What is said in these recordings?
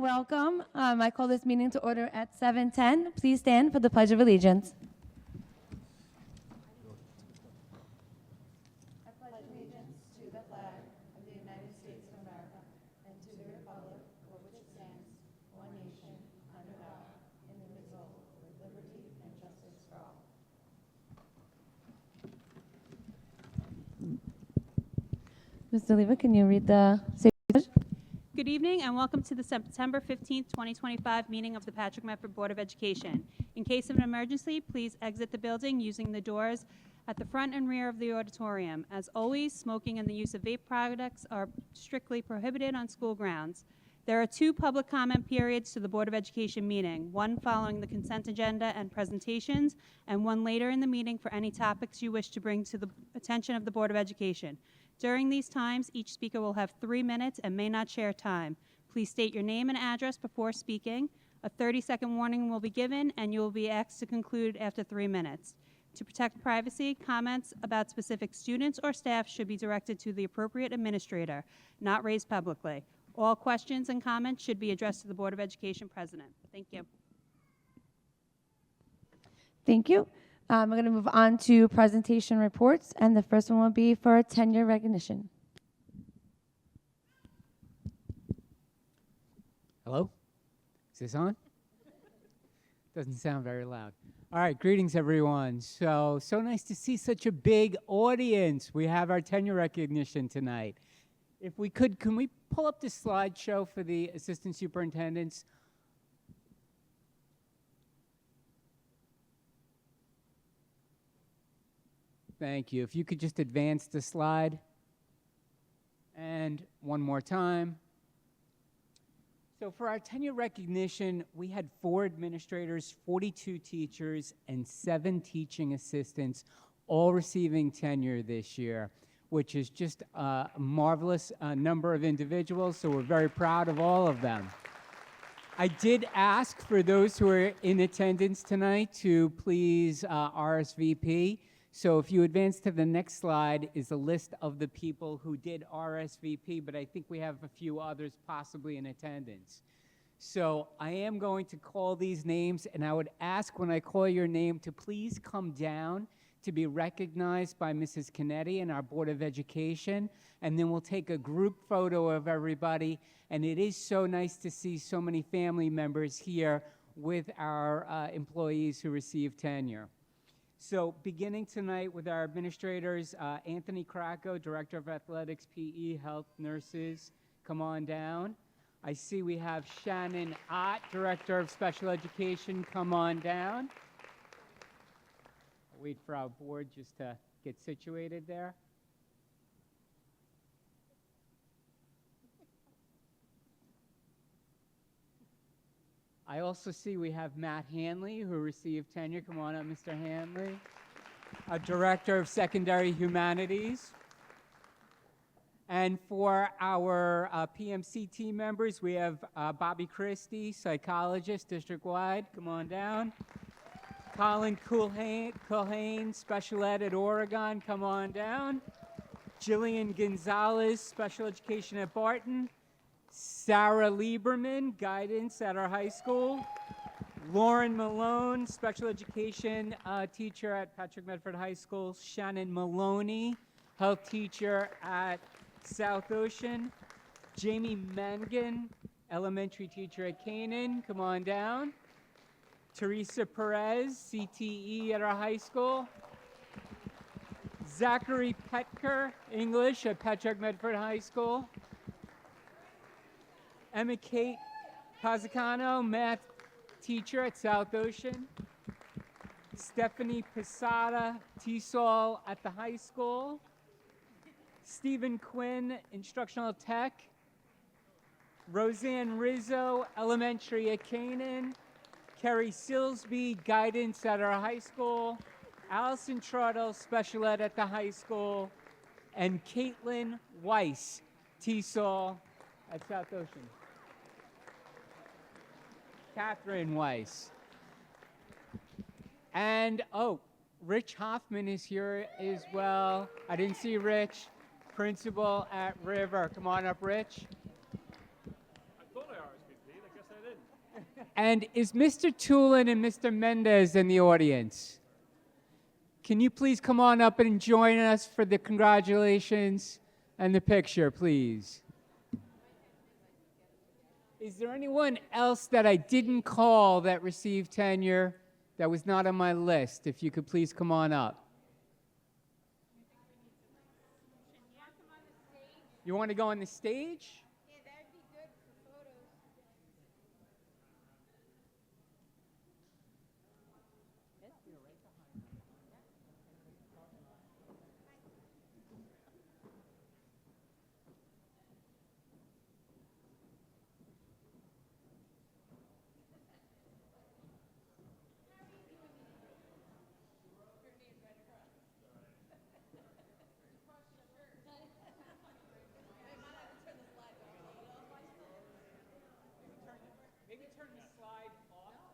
welcome. I call this meeting to order at 7:10. Please stand for the Pledge of Allegiance. I pledge allegiance to the flag of the United States of America and to the republic for which it stands, one nation, under God, indivisible, with liberty and justice for all. Mr. Leva, can you read the safety pledge? Good evening and welcome to the September 15th, 2025 meeting of the Patchogue-Medford Board of Education. In case of an emergency, please exit the building using the doors at the front and rear of the auditorium. As always, smoking and the use of vape products are strictly prohibited on school grounds. There are 2 public comment periods to the Board of Education meeting, one following the consent agenda and presentations, and one later in the meeting for any topics you wish to bring to the attention of the Board of Education. During these times, each speaker will have 3 minutes and may not share time. Please state your name and address before speaking. A 30-second warning will be given, and you will be asked to conclude after 3 minutes. To protect privacy, comments about specific students or staff should be directed to the appropriate administrator, not raised publicly. All questions and comments should be addressed to the Board of Education President. Thank you. Thank you. We're going to move on to presentation reports, and the first one will be for tenure recognition. Hello? Is this on? Doesn't sound very loud. All right, greetings everyone. So nice to see such a big audience. We have our tenure recognition tonight. If we could, can we pull up the slideshow for the assistant superintendents? Thank you. If you could just advance the slide. And one more time. So for our tenure recognition, we had 4 administrators, 42 teachers, and 7 teaching assistants all receiving tenure this year, which is just a marvelous number of individuals, so we're very proud of all of them. I did ask for those who are in attendance tonight to please RSVP. So if you advance to the next slide is a list of the people who did RSVP, but I think we have a few others possibly in attendance. So I am going to call these names, and I would ask when I call your name to please come down to be recognized by Mrs. Canetti and our Board of Education, and then we'll take a group photo of everybody. And it is so nice to see so many family members here with our employees who receive tenure. So beginning tonight with our administrators, Anthony Kracko, Director of Athletics, PE, Health, Nurses, come on down. I see we have Shannon Ott, Director of Special Education, come on down. I'll wait for our board just to get situated there. I also see we have Matt Hanley, who received tenure. Come on up, Mr. Hanley. Our Director of Secondary Humanities. And for our PMC team members, we have Bobby Christie, psychologist, district-wide. Come on down. Colin Culhane, special ed at Oregon. Come on down. Jillian Gonzalez, special education at Barton. Sarah Lieberman, guidance at our high school. Lauren Malone, special education teacher at Patchogue-Medford High School. Shannon Maloney, health teacher at South Ocean. Jamie Mangan, elementary teacher at Canaan. Come on down. Teresa Perez, CTE at our high school. Zachary Petker, English at Patchogue-Medford High School. Emma Kate Pazzacano, math teacher at South Ocean. Stephanie Posada, TESOL at the high school. Stephen Quinn, instructional tech. Roseanne Rizzo, elementary at Canaan. Kerry Silsby, guidance at our high school. Allison Trottle, special ed at the high school. And Caitlin Weiss, TESOL at South Ocean. Catherine Weiss. And, Rich Hoffman is here as well. I didn't see Rich. Principal at River. Come on up, Rich. I thought I RSVP'd. And is Mr. Tulin and Mr. Mendez in the audience? Can you please come on up and join us for the congratulations and the picture, please? Is there anyone else that I didn't call that received tenure that was not on my list? If you could please come on up. You want to go on the stage? Maybe turn the slide off.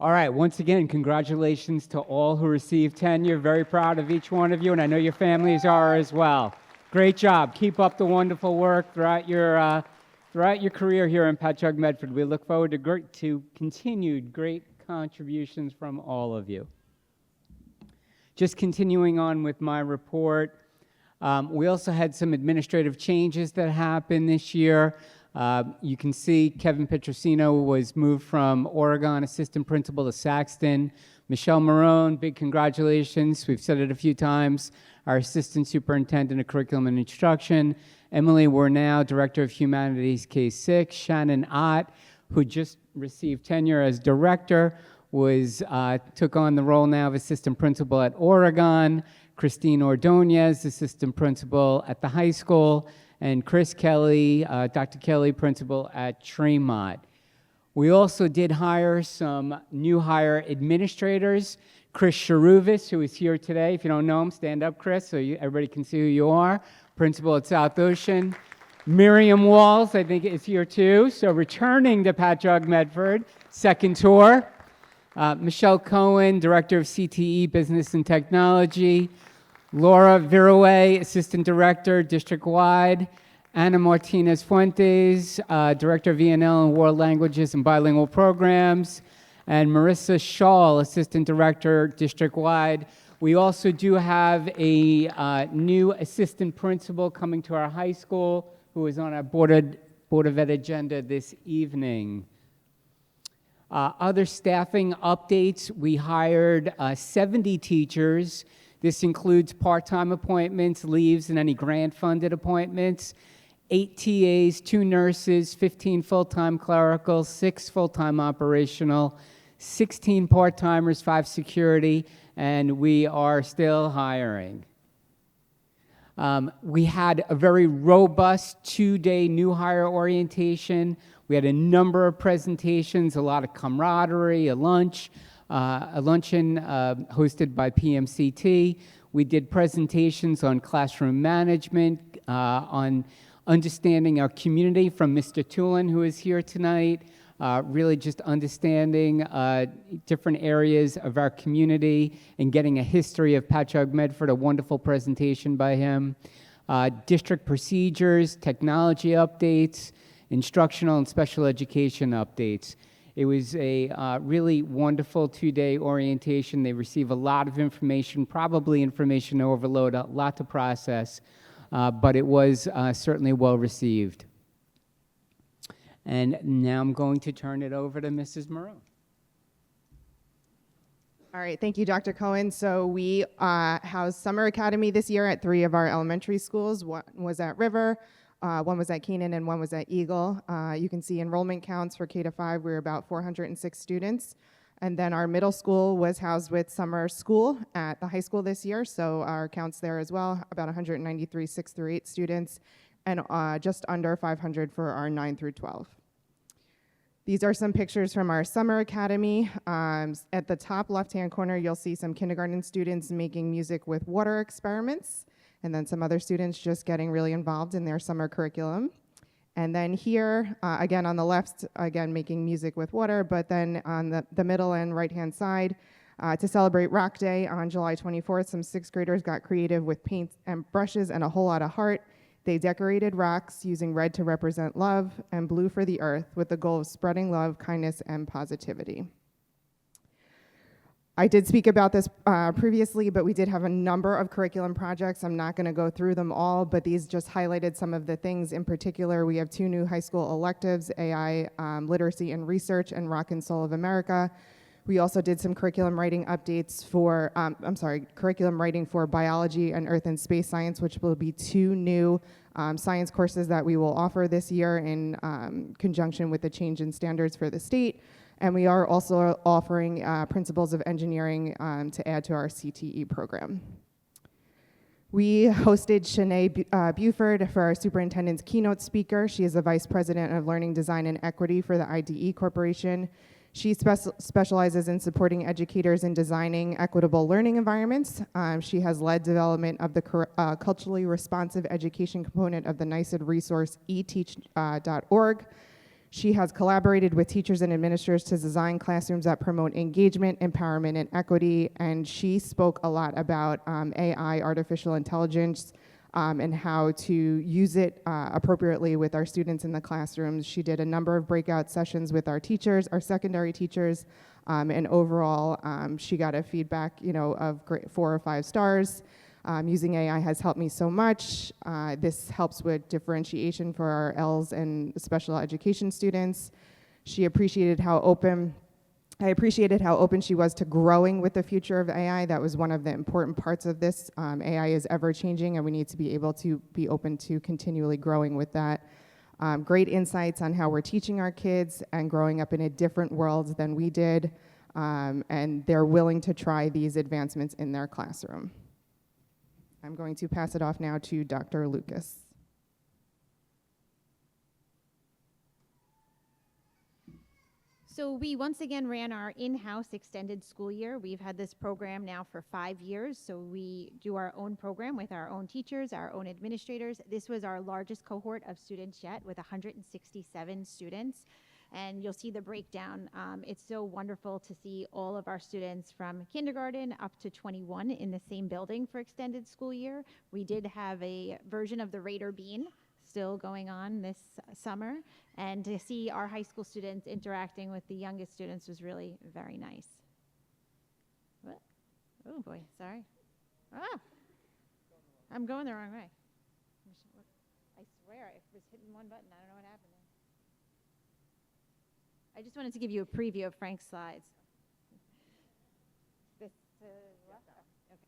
All right, once again, congratulations to all who received tenure. Very proud of each one of you, and I know your families are as well. Great job. Keep up the wonderful work throughout your career here in Patchogue-Medford. We look forward to continued great contributions from all of you. Just continuing on with my report, we also had some administrative changes that happened this year. You can see Kevin Petrosino was moved from Oregon assistant principal to Saxton. Michelle Marone, big congratulations. We've said it a few times. Our assistant superintendent of curriculum and instruction. Emily Wernow, director of humanities K-6. Shannon Ott, who just received tenure as director, took on the role now of assistant principal at Oregon. Christine Ordonez, assistant principal at the high school. And Chris Kelly, Dr. Kelly, principal at Tremont. We also did hire some new hire administrators. Chris Sharuvis, who is here today. If you don't know him, stand up, Chris, so everybody can see who you are. Principal at South Ocean. Miriam Walls, I think, is here too. So returning to Patchogue-Medford, second tour. Michelle Cohen, Director of CTE Business and Technology. Laura Virouet, Assistant Director, District-Wide. Ana Martinez Fuentes, Director of ENL and World Languages and Bilingual Programs. And Marissa Shaw, Assistant Director, District-Wide. We also do have a new assistant principal coming to our high school who is on our Board of Ed agenda this evening. Other staffing updates, we hired 70 teachers. This includes part-time appointments, leaves, and any grant-funded appointments. 8 TAs, 2 nurses, 15 full-time clericals, 6 full-time operational, 16 part-timers, 5 security, and we are still hiring. We had a very robust 2-day new hire orientation. We had a number of presentations, a lot of camaraderie, a luncheon hosted by PMCT. We did presentations on classroom management, on understanding our community from Mr. Tulin, who is here tonight, really just understanding different areas of our community and getting a history of Patchogue-Medford, a wonderful presentation by him. District procedures, technology updates, instructional and special education updates. It was a really wonderful 2-day orientation. They receive a lot of information, probably information overload, a lot to process, but it was certainly well received. And now I'm going to turn it over to Mrs. Moreau. All right, thank you, Dr. Cohen. So we housed Summer Academy this year at 3 of our elementary schools. One was at River, one was at Keenan, and one was at Eagle. You can see enrollment counts for K-5, we were about 406 students. And then our middle school was housed with summer school at the high school this year, so our counts there as well, about 193 6 through 8 students, and just under 500 for our 9 through 12. These are some pictures from our summer academy. At the top left-hand corner, you'll see some kindergarten students making music with water experiments, and then some other students just getting really involved in their summer curriculum. And then here, again on the left, again making music with water, but then on the middle and right-hand side, to celebrate Rock Day on July 24th, some 6th graders got creative with paint and brushes and a whole lot of heart. They decorated rocks using red to represent love and blue for the earth with the goal of spreading love, kindness, and positivity. I did speak about this previously, but we did have a number of curriculum projects. I'm not going to go through them all, but these just highlighted some of the things. In particular, we have 2 new high school electives, AI Literacy and Research and Rock and Soul of America. We also did some curriculum writing updates for, curriculum writing for biology and earth and space science, which will be 2 new science courses that we will offer this year in conjunction with the change in standards for the state. And we are also offering principles of engineering to add to our CTE program. We hosted Shanae Buford for our superintendent's keynote speaker. She is the vice president of learning design and equity for the IDE Corporation. She specializes in supporting educators in designing equitable learning environments. She has led development of the culturally responsive education component of the NYSED resource eteach.org. She has collaborated with teachers and administrators to design classrooms that promote engagement, empowerment, and equity, and she spoke a lot about AI, artificial intelligence, and how to use it appropriately with our students in the classrooms. She did a number of breakout sessions with our teachers, our secondary teachers, and overall, she got a feedback, of 4 or 5 stars. Using AI has helped me so much. This helps with differentiation for our ELs and special education students. She appreciated how open I appreciated how open she was to growing with the future of AI. That was one of the important parts of this. AI is ever changing, and we need to be able to be open to continually growing with that. Great insights on how we're teaching our kids and growing up in a different world than we did, and they're willing to try these advancements in their classroom. I'm going to pass it off now to Dr. Lucas. So we once again ran our in-house extended school year. We've had this program now for 5 years, so we do our own program with our own teachers, our own administrators. This was our largest cohort of students yet, with 167 students. And you'll see the breakdown. It's so wonderful to see all of our students from kindergarten up to 21 in the same building for extended school year. We did have a version of the Raider Bean still going on this summer, and to see our high school students interacting with the youngest students was really very nice. What? Oh boy, sorry. Ah, I'm going the wrong way. I swear I was hitting one button. I don't know what happened there. I just wanted to give you a preview of Frank's slides. This left? Oh, okay.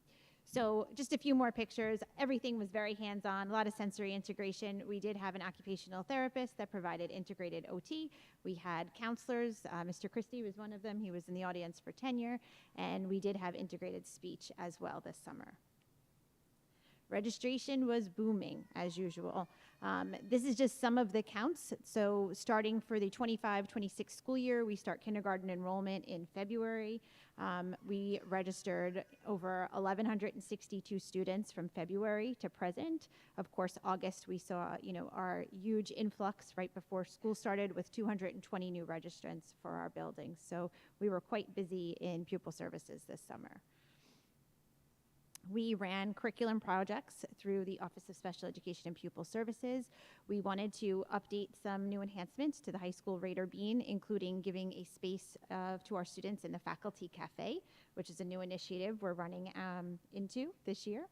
So just a few more pictures. Everything was very hands-on, a lot of sensory integration. We did have an occupational therapist that provided integrated OT. We had counselors. Mr. Christie was one of them. He was in the audience for tenure. And we did have integrated speech as well this summer. Registration was booming, as usual. This is just some of the counts. So starting for the 25-26 school year, we start kindergarten enrollment in February. We registered over 1,162 students from February to present. Of course, August, we saw, our huge influx right before school started with 220 new registrants for our building. So we were quite busy in pupil services this summer. We ran curriculum projects through the Office of Special Education and Pupil Services. We wanted to update some new enhancements to the high school Raider Bean, including giving a space to our students in the faculty cafe, which is a new initiative we're running into this year.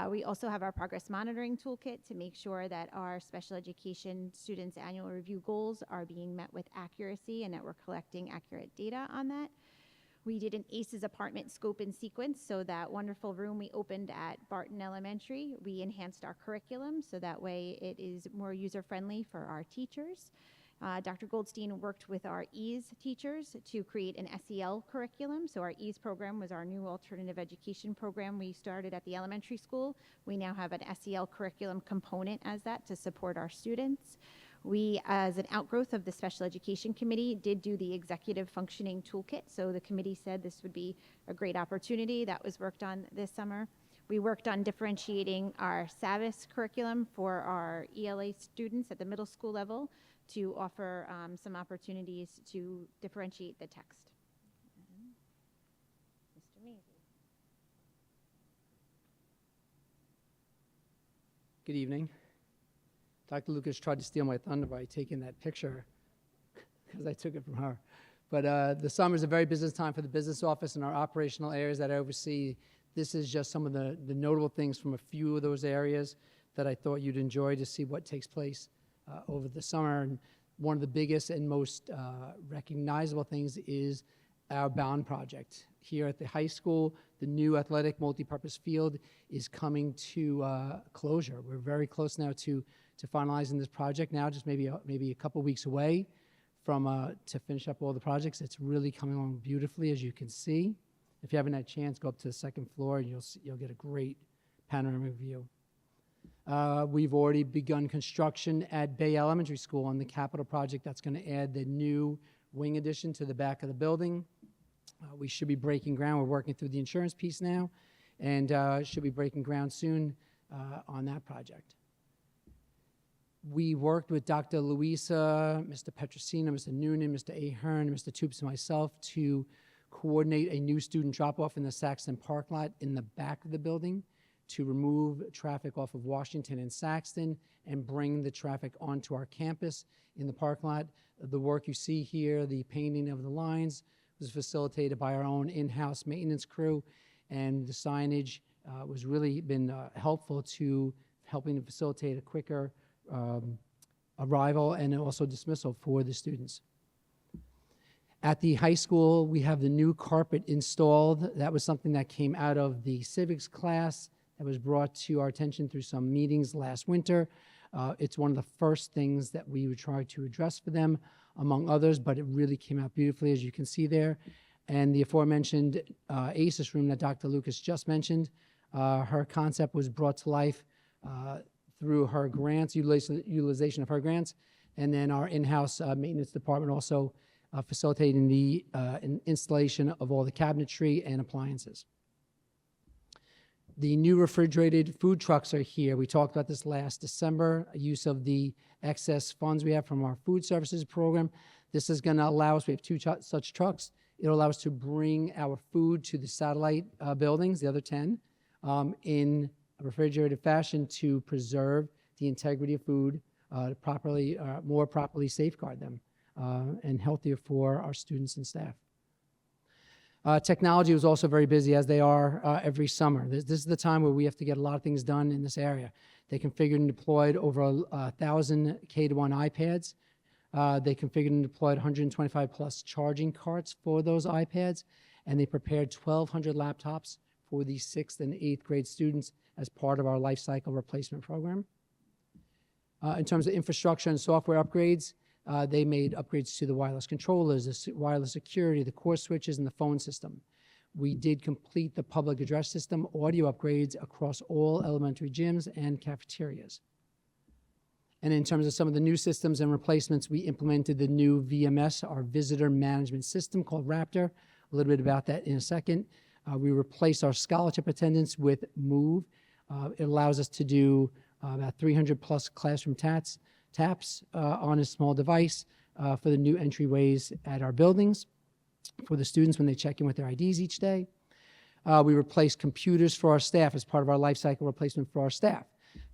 We also have our progress monitoring toolkit to make sure that our special education students' annual review goals are being met with accuracy and that we're collecting accurate data on that. We did an ACES apartment scope and sequence, so that wonderful room we opened at Barton Elementary. We enhanced our curriculum, so that way it is more user-friendly for our teachers. Dr. Goldstein worked with our EASE teachers to create an SEL curriculum. So our EASE program was our new alternative education program we started at the elementary school. We now have an SEL curriculum component as that to support our students. We, as an outgrowth of the Special Education Committee, did do the executive functioning toolkit. So the committee said this would be a great opportunity. That was worked on this summer. We worked on differentiating our SAVIS curriculum for our ELA students at the middle school level to offer some opportunities to differentiate the text. Mr. Maisie. Good evening. Dr. Lucas tried to steal my thunder by taking that picture because I took it from her. But the summer is a very business time for the business office and our operational areas that I oversee. This is just some of the notable things from a few of those areas that I thought you'd enjoy to see what takes place over the summer. And one of the biggest and most recognizable things is our Bound project. Here at the high school, the new athletic multipurpose field is coming to closure. We're very close now to finalizing this project now, just maybe a couple weeks away from to finish up all the projects. It's really coming along beautifully, as you can see. If you haven't had a chance, go up to the second floor and you'll get a great panoramic view. We've already begun construction at Bay Elementary School on the capital project that's going to add the new wing addition to the back of the building. We should be breaking ground. We're working through the insurance piece now, and should be breaking ground soon on that project. We worked with Dr. Louisa, Mr. Petrosino, Mr. Noonan, Mr. Ahern, Mr. Toops, and myself to coordinate a new student drop-off in the Saxton park lot in the back of the building to remove traffic off of Washington and Saxton and bring the traffic onto our campus in the park lot. The work you see here, the painting of the lines, was facilitated by our own in-house maintenance crew, and the signage was really been helpful to helping to facilitate a quicker arrival and also dismissal for the students. At the high school, we have the new carpet installed. That was something that came out of the civics class that was brought to our attention through some meetings last winter. It's one of the first things that we would try to address for them, among others, but it really came out beautifully, as you can see there. And the aforementioned ACES room that Dr. Lucas just mentioned, her concept was brought to life through her grants, utilization of her grants, and then our in-house maintenance department also facilitating the installation of all the cabinetry and appliances. The new refrigerated food trucks are here. We talked about this last December, use of the excess funds we have from our food services program. This is going to allow us, we have two such trucks. It'll allow us to bring our food to the satellite buildings, the other 10, in a refrigerated fashion to preserve the integrity of food, more properly safeguard them, and healthier for our students and staff. Technology was also very busy, as they are every summer. This is the time where we have to get a lot of things done in this area. They configured and deployed over 1,000 K-1 iPads. They configured and deployed 125 plus charging carts for those iPads, and they prepared 1,200 laptops for the 6th and 8th grade students as part of our life cycle replacement program. In terms of infrastructure and software upgrades, they made upgrades to the wireless controllers, the wireless security, the core switches, and the phone system. We did complete the public address system audio upgrades across all elementary gyms and cafeterias. And in terms of some of the new systems and replacements, we implemented the new VMS, our visitor management system called Raptor. A little bit about that in a second. We replaced our scholarship attendance with Move. It allows us to do about 300 plus classroom taps on a small device for the new entryways at our buildings for the students when they check in with their IDs each day. We replaced computers for our staff as part of our life cycle replacement for our staff,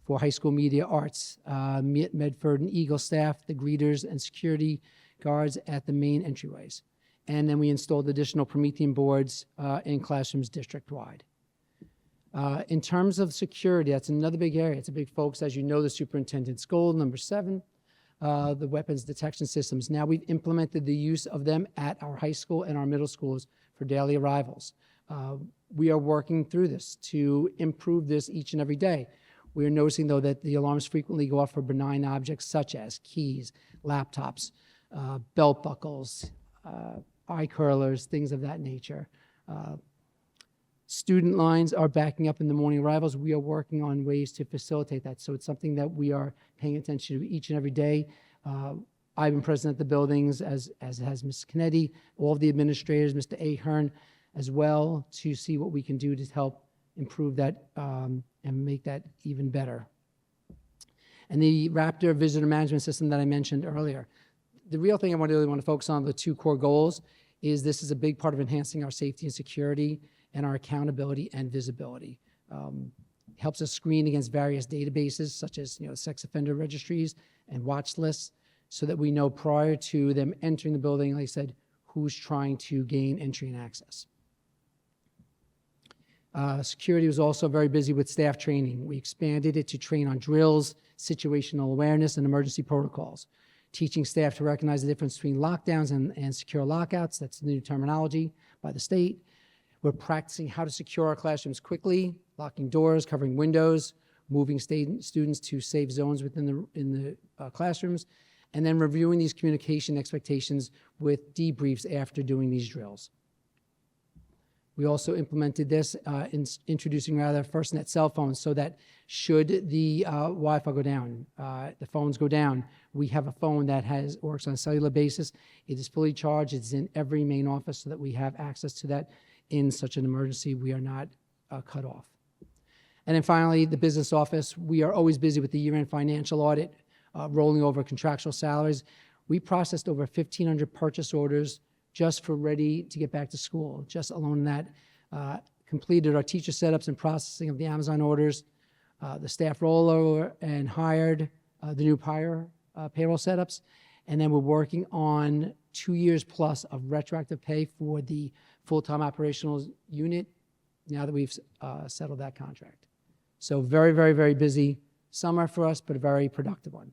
for high school media arts, Medford and Eagle staff, the greeters and security guards at the main entryways. And then we installed additional Promethean boards in classrooms district-wide. In terms of security, that's another big area. It's a big focus. As you know, the superintendent's goal, number 7, the weapons detection systems. Now we've implemented the use of them at our high school and our middle schools for daily arrivals. We are working through this to improve this each and every day. We are noticing, though, that the alarms frequently go off for benign objects such as keys, laptops, belt buckles, eye curlers, things of that nature. Student lines are backing up in the morning arrivals. We are working on ways to facilitate that. So it's something that we are paying attention to each and every day. I've been present at the buildings, as has Ms. Kennedy, all of the administrators, Mr. Ahern, as well, to see what we can do to help improve that and make that even better. And the Raptor visitor management system that I mentioned earlier. The real thing I really want to focus on, the 2 core goals, is this is a big part of enhancing our safety and security and our accountability and visibility. Helps us screen against various databases such as sex offender registries and watch lists so that we know prior to them entering the building, like I said, who's trying to gain entry and access. Security was also very busy with staff training. We expanded it to train on drills, situational awareness, and emergency protocols. Teaching staff to recognize the difference between lockdowns and secure lockouts. That's the new terminology by the state. We're practicing how to secure our classrooms quickly, locking doors, covering windows, moving students to safe zones within the classrooms, and then reviewing these communication expectations with debriefs after doing these drills. We also implemented this, introducing FirstNet cell phones, so that should the Wi-Fi go down, the phones go down, we have a phone that works on a cellular basis. It is fully charged. It's in every main office so that we have access to that. In such an emergency, we are not cut off. And then finally, the business office. We are always busy with the year-end financial audit, rolling over contractual salaries. We processed over 1,500 purchase orders just for ready to get back to school. Just alone that, completed our teacher setups and processing of the Amazon orders, the staff rollover and hired the new payroll setups. And then we're working on 2 years plus of retroactive pay for the full-time operational unit now that we've settled that contract. So very, very, very busy summer for us, but a very productive one.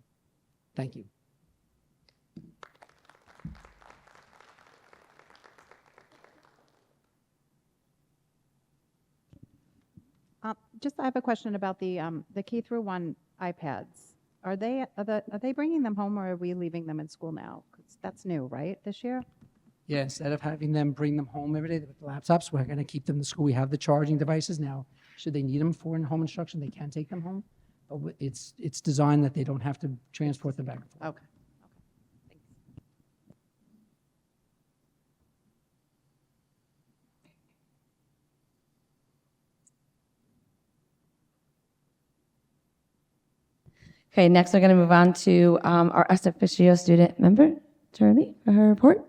Thank you. I have a question about the K-1 iPads. Are they bringing them home, or are we leaving them in school now? 'Cause that's new, right, this year? Yeah, instead of having them bring them home every day with the laptops, we're going to keep them in the school. We have the charging devices now. Should they need them for in-home instruction, they can take them home. But it's designed that they don't have to transport them back and forth. Okay. Thanks. Okay, next we're going to move on to our ex officio student member, Charlie, for her report.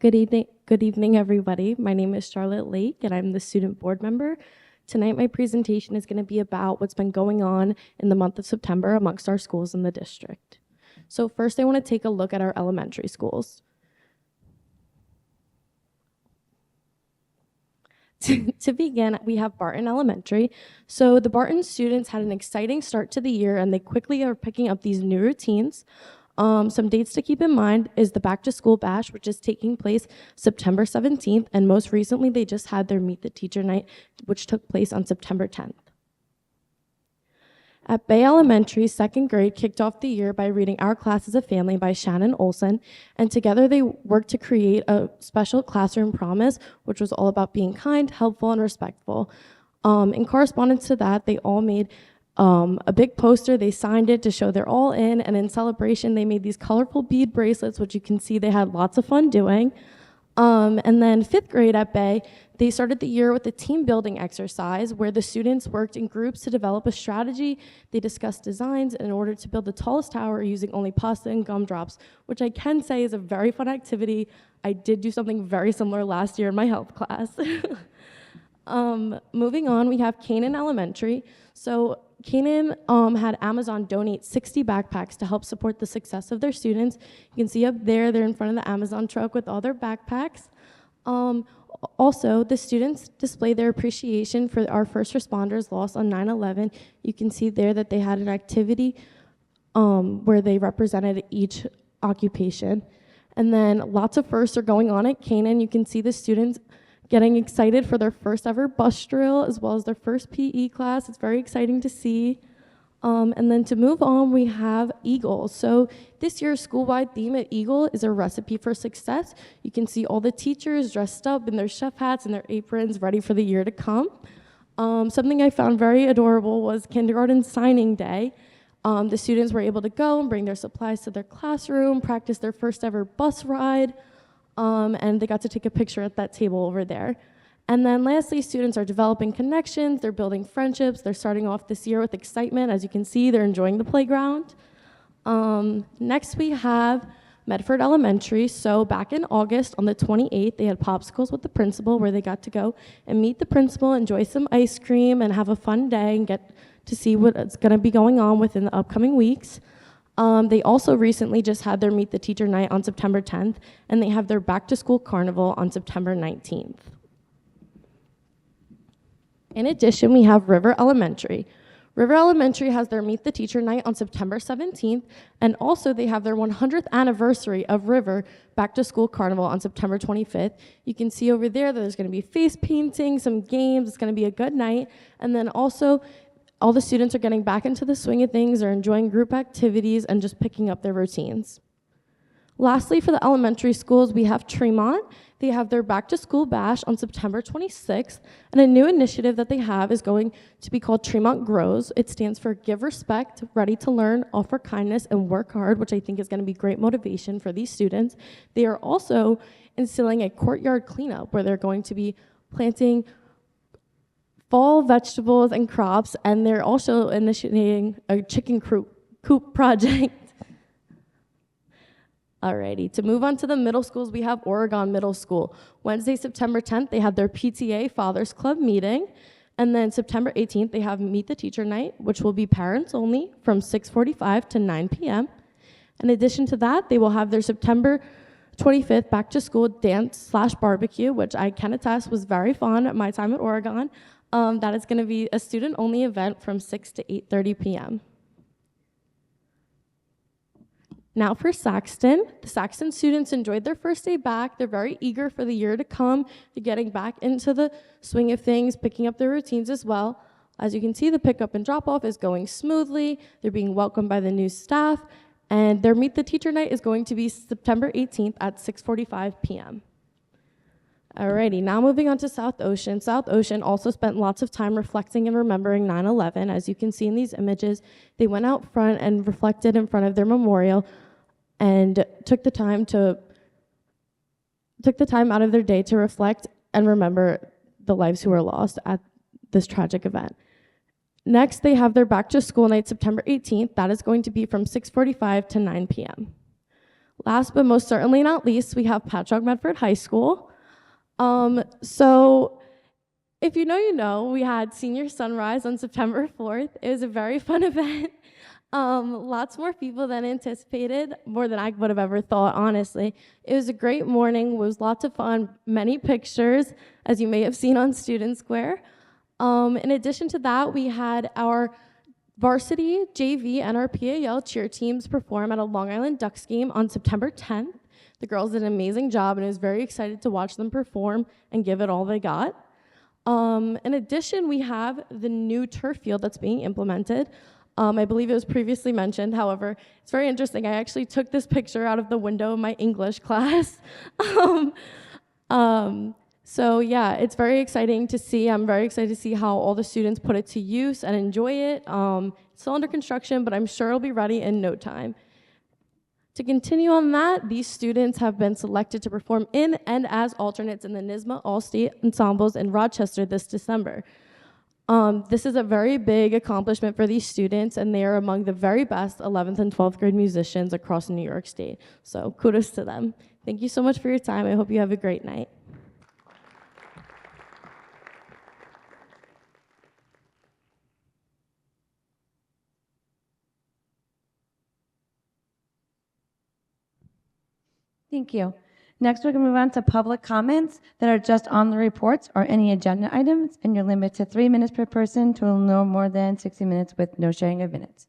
Good evening, everybody. My name is Charlotte Lake, and I'm the student board member. Tonight, my presentation is going to be about what's been going on in the month of September amongst our schools in the district. So first, I want to take a look at our elementary schools. To begin, we have Barton Elementary. So the Barton students had an exciting start to the year, and they quickly are picking up these new routines. Some dates to keep in mind is the Back to School Bash, which is taking place September 17th, and most recently they just had their Meet the Teacher Night, which took place on September 10th. At Bay Elementary, second grade kicked off the year by reading Our Class is a Family by Shannon Olson, and together they worked to create a special classroom promise, which was all about being kind, helpful, and respectful. In correspondence to that, they all made a big poster. They signed it to show they're all in, and in celebration, they made these colorful bead bracelets, which you can see they had lots of fun doing. And then fifth grade at Bay, they started the year with a team building exercise where the students worked in groups to develop a strategy. They discussed designs in order to build the tallest tower using only pasta and gumdrops, which I can say is a very fun activity. I did do something very similar last year in my health class. Moving on, we have Canaan Elementary. So Canaan had Amazon donate 60 backpacks to help support the success of their students. You can see up there, they're in front of the Amazon truck with all their backpacks. Also, the students display their appreciation for our first responders lost on 9/11. You can see there that they had an activity where they represented each occupation. And then lots of firsts are going on at Canaan. You can see the students getting excited for their first ever bus drill as well as their first PE class. It's very exciting to see. And then to move on, we have Eagle. So this year's school-wide theme at Eagle is a recipe for success. You can see all the teachers dressed up in their chef hats and their aprons ready for the year to come. Something I found very adorable was kindergarten signing day. The students were able to go and bring their supplies to their classroom, practice their first ever bus ride, and they got to take a picture at that table over there. And then lastly, students are developing connections, they're building friendships, they're starting off this year with excitement. As you can see, they're enjoying the playground. Next we have Medford Elementary. So back in August on the 28th, they had popsicles with the principal where they got to go and meet the principal, enjoy some ice cream, and have a fun day and get to see what's gonna be going on within the upcoming weeks. They also recently just had their Meet the Teacher Night on September 10th, and they have their Back to School Carnival on September 19th. In addition, we have River Elementary. River Elementary has their Meet the Teacher Night on September 17th, and also they have their 100th anniversary of River Back to School Carnival on September 25th. You can see over there that there's gonna be face painting, some games, it's gonna be a good night, and then also all the students are getting back into the swing of things, they're enjoying group activities and just picking up their routines. Lastly, for the elementary schools, we have Tremont. They have their Back to School Bash on September 26th, and a new initiative that they have is going to be called Tremont Grows. It stands for Give Respect, Ready to Learn, Offer Kindness, and Work Hard, which I think is going to be great motivation for these students. They are also instilling a courtyard cleanup where they're going to be planting fall vegetables and crops, and they're also initiating a chicken coop project. Alrighty, to move on to the middle schools, we have Oregon Middle School. Wednesday, September 10th, they have their PTA Fathers Club meeting. And then September 18th, they have Meet the Teacher Night, which will be parents only from 6:45 to 9 p.m. In addition to that, they will have their September 25th Back to School Dance/Barbecue, which I can attest was very fun at my time at Oregon. That is gonna be a student-only event from 6 to 8:30 p.m. Now for Saxton. The Saxton students enjoyed their first day back. They're very eager for the year to come. They're getting back into the swing of things, picking up their routines as well. As you can see, the pickup and drop-off is going smoothly. They're being welcomed by the new staff, and their Meet the Teacher Night is going to be September 18th at 6:45 p.m. Alrighty, now moving on to South Ocean. South Ocean also spent lots of time reflecting and remembering 9/11. As you can see in these images, they went out front and reflected in front of their memorial and took the time out of their day to reflect and remember the lives who were lost at this tragic event. Next, they have their back to school night September 18th. That is going to be from 6:45 to 9 p.m. Last but most certainly not least, we have Patchogue-Medford High School. So if you know, you know, we had Senior Sunrise on September 4th. It was a very fun event. Lots more people than anticipated, more than I would have ever thought, honestly. It was a great morning, it was lots of fun, many pictures, as you may have seen on Student Square. In addition to that, we had our varsity, JV, and our PAL cheer teams perform at a Long Island Ducks game on September 10th. The girls did an amazing job, and I was very excited to watch them perform and give it all they got. In addition, we have the new turf field that's being implemented. I believe it was previously mentioned. However, it's very interesting. I actually took this picture out of the window of my English class. So yeah, it's very exciting to see. I'm very excited to see how all the students put it to use and enjoy it. It's still under construction, but I'm sure it'll be ready in no time. To continue on that, these students have been selected to perform in and as alternates in the NYSSMA All-State Ensembles in Rochester this December. This is a very big accomplishment for these students, and they are among the very best 11th and 12th grade musicians across New York State. So kudos to them. Thank you so much for your time. I hope you have a great night. Thank you. Next, we're going to move on to public comments that are just on the reports or any agenda items, and you're limited to 3 minutes per person to no more than 60 minutes with no sharing of minutes.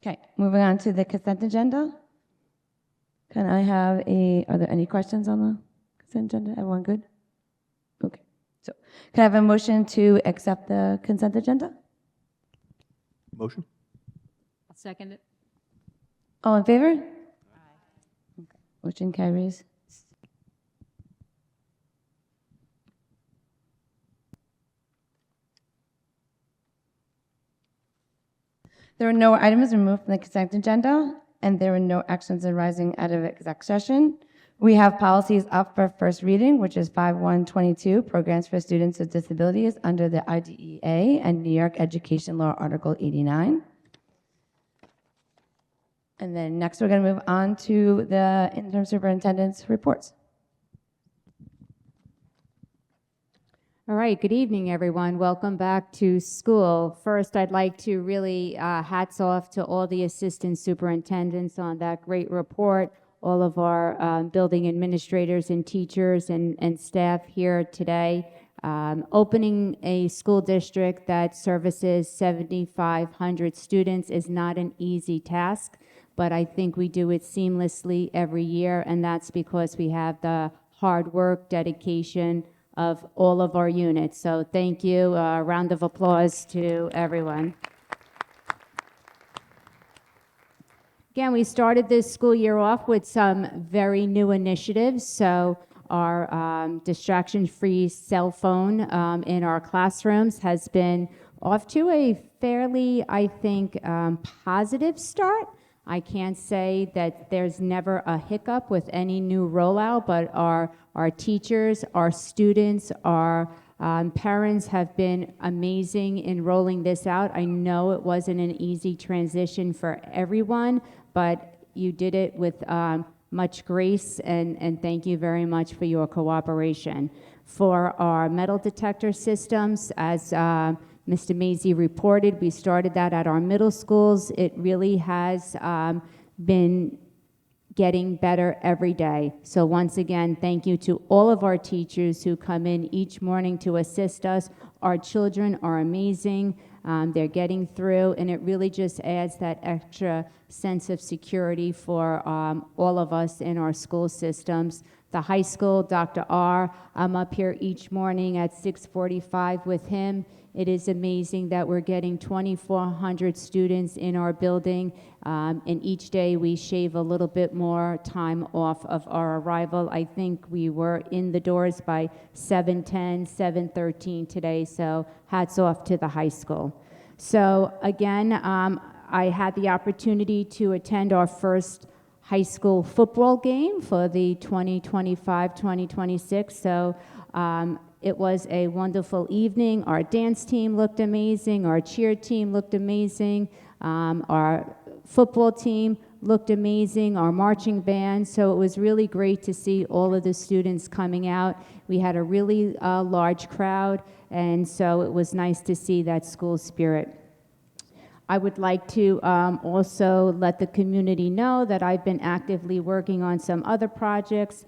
Okay, moving on to the consent agenda. Can I have are there any questions on the consent agenda? Everyone good? Okay, so can I have a motion to accept the consent agenda? Motion? I'll second it. All in favor? Aye. Okay. Motion carries. There were no items removed from the consent agenda, and there were no actions arising out of exec session. We have policies up for first reading, which is 5122, Programs for Students with Disabilities under the IDEA and New York Education Law, Article 89. And then next we're going to move on to the interim superintendent's reports. All right, good evening, everyone. Welcome back to school. First, I'd like to really hats off to all the assistant superintendents on that great report, all of our building administrators and teachers and staff here today. Opening a school district that services 7,500 students is not an easy task, but I think we do it seamlessly every year, and that's because we have the hard work, dedication of all of our units. So thank you. A round of applause to everyone. Again, we started this school year off with some very new initiatives. So our distraction-free cell phone in our classrooms has been off to a fairly, I think, positive start. I can't say that there's never a hiccup with any new rollout, but our teachers, our students, our parents have been amazing in rolling this out. I know it wasn't an easy transition for everyone, but you did it with much grace, and thank you very much for your cooperation. For our metal detector systems, as Mr. Mazie reported, we started that at our middle schools. It really has been getting better every day. So once again, thank you to all of our teachers who come in each morning to assist us. Our children are amazing. They're getting through, and it really just adds that extra sense of security for all of us in our school systems. The high school, Dr. R, I'm up here each morning at 6:45 with him. It is amazing that we're getting 2,400 students in our building, and each day we shave a little bit more time off of our arrival. I think we were in the doors by 7:10, 7:13 today, so hats off to the high school. So again, I had the opportunity to attend our first high school football game for the 2025-2026, so it was a wonderful evening. Our dance team looked amazing. Our cheer team looked amazing. Our football team looked amazing. Our marching band. So it was really great to see all of the students coming out. We had a really large crowd, and so it was nice to see that school spirit. I would like to also let the community know that I've been actively working on some other projects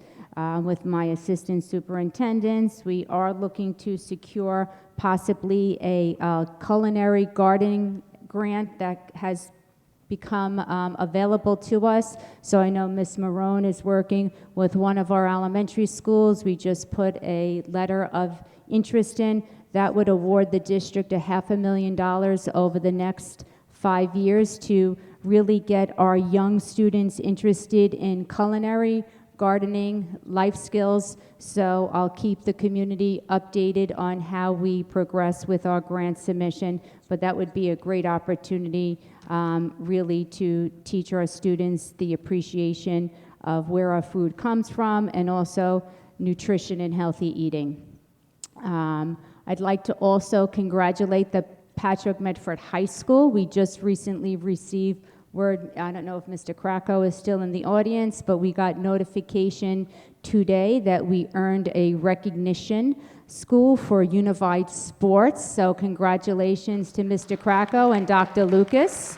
with my assistant superintendents. We are looking to secure possibly a culinary gardening grant that has become available to us. So I know Ms. Marone is working with one of our elementary schools. We just put a letter of interest in. That would award the district $500,000 over the next 5 years to really get our young students interested in culinary, gardening, life skills. So I'll keep the community updated on how we progress with our grant submission, but that would be a great opportunity really to teach our students the appreciation of where our food comes from and also nutrition and healthy eating. I'd like to also congratulate the Patchogue-Medford High School. We just recently received word, I don't know if Mr. Krakow is still in the audience, but we got notification today that we earned a recognition school for unified sports. So congratulations to Mr. Krakow and Dr. Lucas.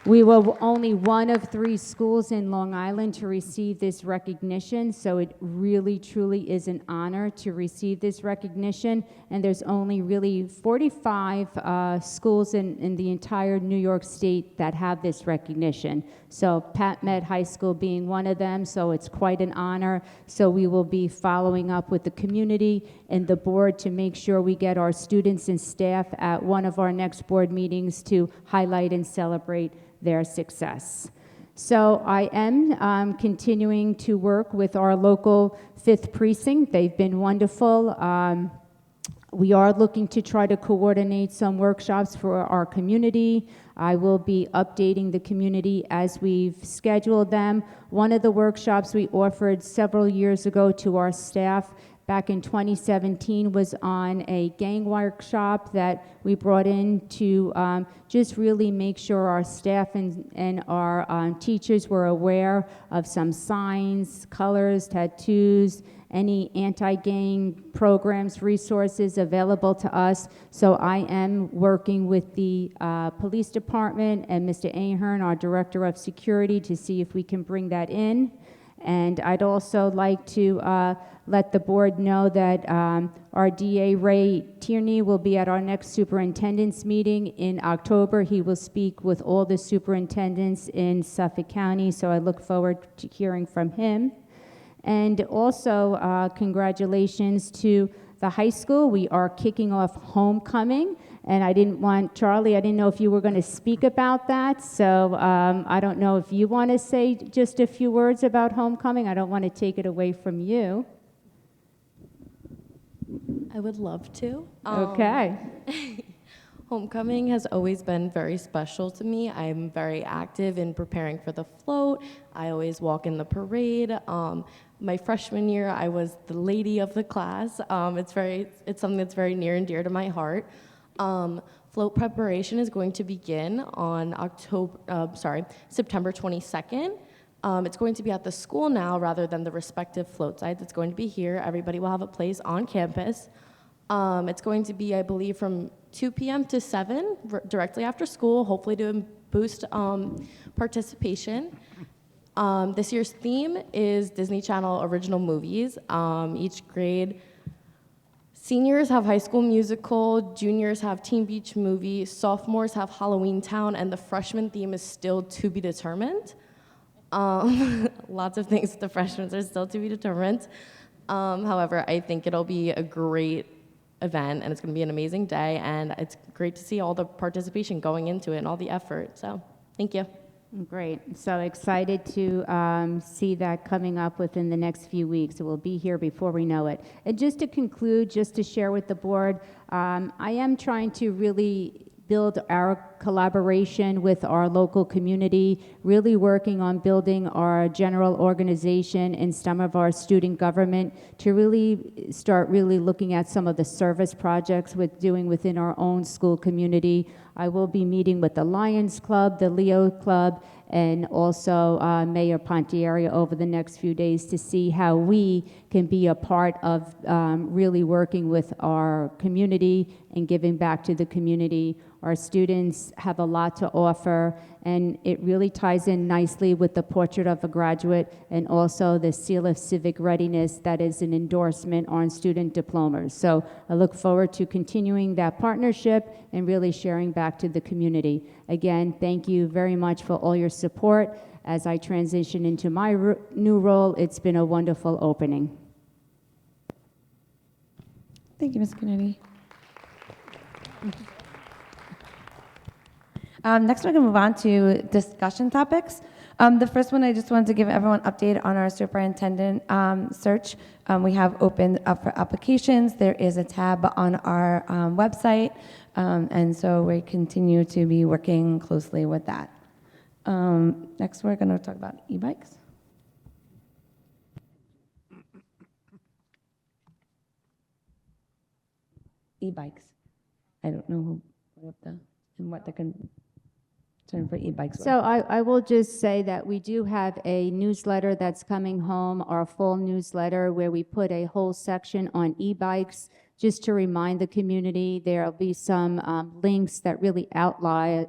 We were only one of 3 schools in Long Island to receive this recognition, so it really, truly is an honor to receive this recognition. And there's only really 45 schools in the entire New York State that have this recognition. So Pat Med High School being one of them, so it's quite an honor. So we will be following up with the community and the board to make sure we get our students and staff at one of our next board meetings to highlight and celebrate their success. So I am continuing to work with our local 5th precinct. They've been wonderful. We are looking to try to coordinate some workshops for our community. I will be updating the community as we've scheduled them. One of the workshops we offered several years ago to our staff back in 2017 was on a gang workshop that we brought in to just really make sure our staff and our teachers were aware of some signs, colors, tattoos, any anti-gang programs, resources available to us. So I am working with the police department and Mr. Ahern, our director of security, to see if we can bring that in. And I'd also like to let the board know that our DA, Ray Tierney, will be at our next superintendent's meeting in October. He will speak with all the superintendents in Suffolk County, so I look forward to hearing from him. And also, congratulations to the high school. We are kicking off homecoming, and I didn't want, Charlie, I didn't know if you were going to speak about that, so I don't know if you want to say just a few words about homecoming. I don't want to take it away from you. I would love to. Okay. Homecoming has always been very special to me. I'm very active in preparing for the float. I always walk in the parade. My freshman year, I was the lady of the class. It's something that's very near and dear to my heart. Float preparation is going to begin on September 22nd. It's going to be at the school now rather than the respective float sites. It's going to be here. Everybody will have a place on campus. It's going to be, I believe, from 2 p.m. to 7, directly after school, hopefully to boost participation. This year's theme is Disney Channel original movies. Each grade Seniors have High School Musical, juniors have Teen Beach Movie, sophomores have Halloween Town, and the freshman theme is still to be determined. Lots of things with the freshmen are still to be determined. However, I think it'll be a great event, and it's going to be an amazing day, and it's great to see all the participation going into it and all the effort. So, thank you. Great. So excited to see that coming up within the next few weeks. It will be here before we know it. And just to conclude, just to share with the board, I am trying to really build our collaboration with our local community, really working on building our general organization and some of our student government to really start really looking at some of the service projects we're doing within our own school community. I will be meeting with the Lions Club, the Leo Club, and also Mayor Pontieri over the next few days to see how we can be a part of really working with our community and giving back to the community. Our students have a lot to offer, and it really ties in nicely with the Portrait of a Graduate and also the Seal of Civic Readiness that is an endorsement on student diplomas. So I look forward to continuing that partnership and really sharing back to the community. Again, thank you very much for all your support. As I transition into my new role, it's been a wonderful opening. Thank you, Ms. Kennedy. Next, we're going to move on to discussion topics. The first one, I just wanted to give everyone an update on our superintendent search. We have opened up for applications. There is a tab on our website, and so we continue to be working closely with that. Next, we're going to talk about e-bikes. E-bikes. I don't know who put up and what the concern for e-bikes. So I will just say that we do have a newsletter that's coming home, our fall newsletter, where we put a whole section on e-bikes. Just to remind the community, there'll be some links that really outlines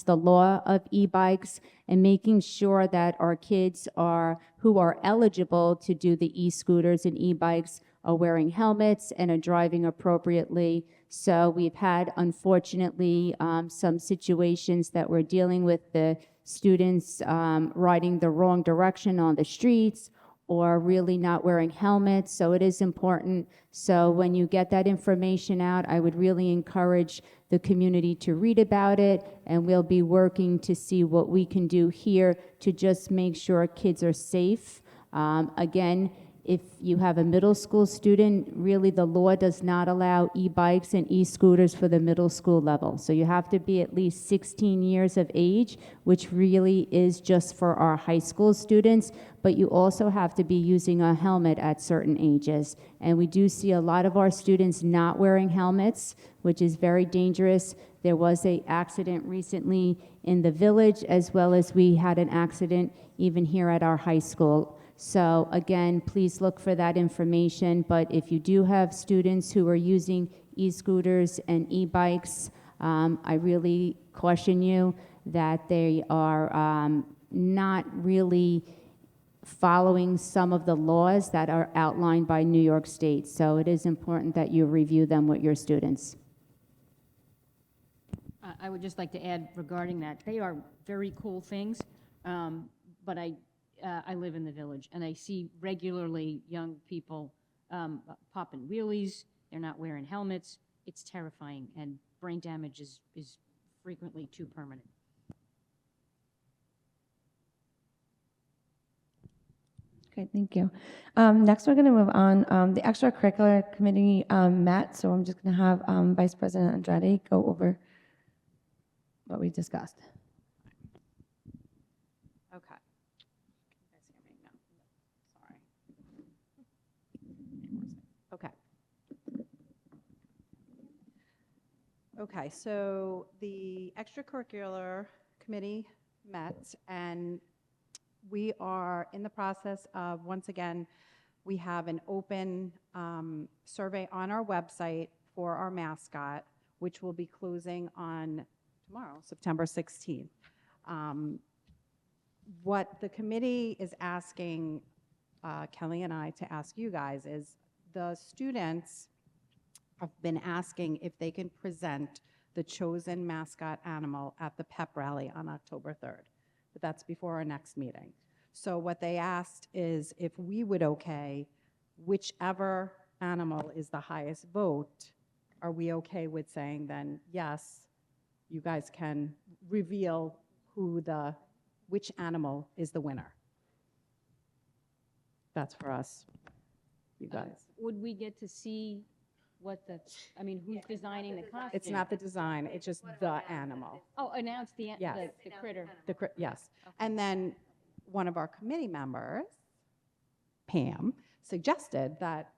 the law of e-bikes and making sure that our kids who are eligible to do the e-scooters and e-bikes are wearing helmets and are driving appropriately. So we've had, unfortunately, some situations that we're dealing with the students riding the wrong direction on the streets or really not wearing helmets. So it is important. So when you get that information out, I would really encourage the community to read about it, and we'll be working to see what we can do here to just make sure kids are safe. Again, if you have a middle school student, really the law does not allow e-bikes and e-scooters for the middle school level. So you have to be at least 16 years of age, which really is just for our high school students, but you also have to be using a helmet at certain ages. And we do see a lot of our students not wearing helmets, which is very dangerous. There was an accident recently in the village, as well as we had an accident even here at our high school. So again, please look for that information, but if you do have students who are using e-scooters and e-bikes, I really caution you that they are not really following some of the laws that are outlined by New York State. So it is important that you review them with your students. I would just like to add regarding that, they are very cool things, but I live in the village, and I see regularly young people popping wheelies. They're not wearing helmets. It's terrifying, and brain damage is frequently too permanent. Great, thank you. Next, we're going to move on. The extracurricular committee met, so I'm just going to have Vice President Andrade go over what we discussed. Okay. Okay. Okay, so the extracurricular committee met, and we are in the process of, once again, we have an open survey on our website for our mascot, which will be closing on tomorrow, September 16th. What the committee is asking Kelly and I to ask you guys is, the students have been asking if they can present the chosen mascot animal at the pep rally on October 3rd. But that's before our next meeting. So what they asked is if we would okay whichever animal is the highest vote, are we okay with saying then, yes, you guys can reveal which animal is the winner? That's for us, you guys. Would we get to see who's designing the costume? It's not the design, it's just the animal. Oh, announce the Yes. the critter. Yes. And then one of our committee members, Pam, suggested that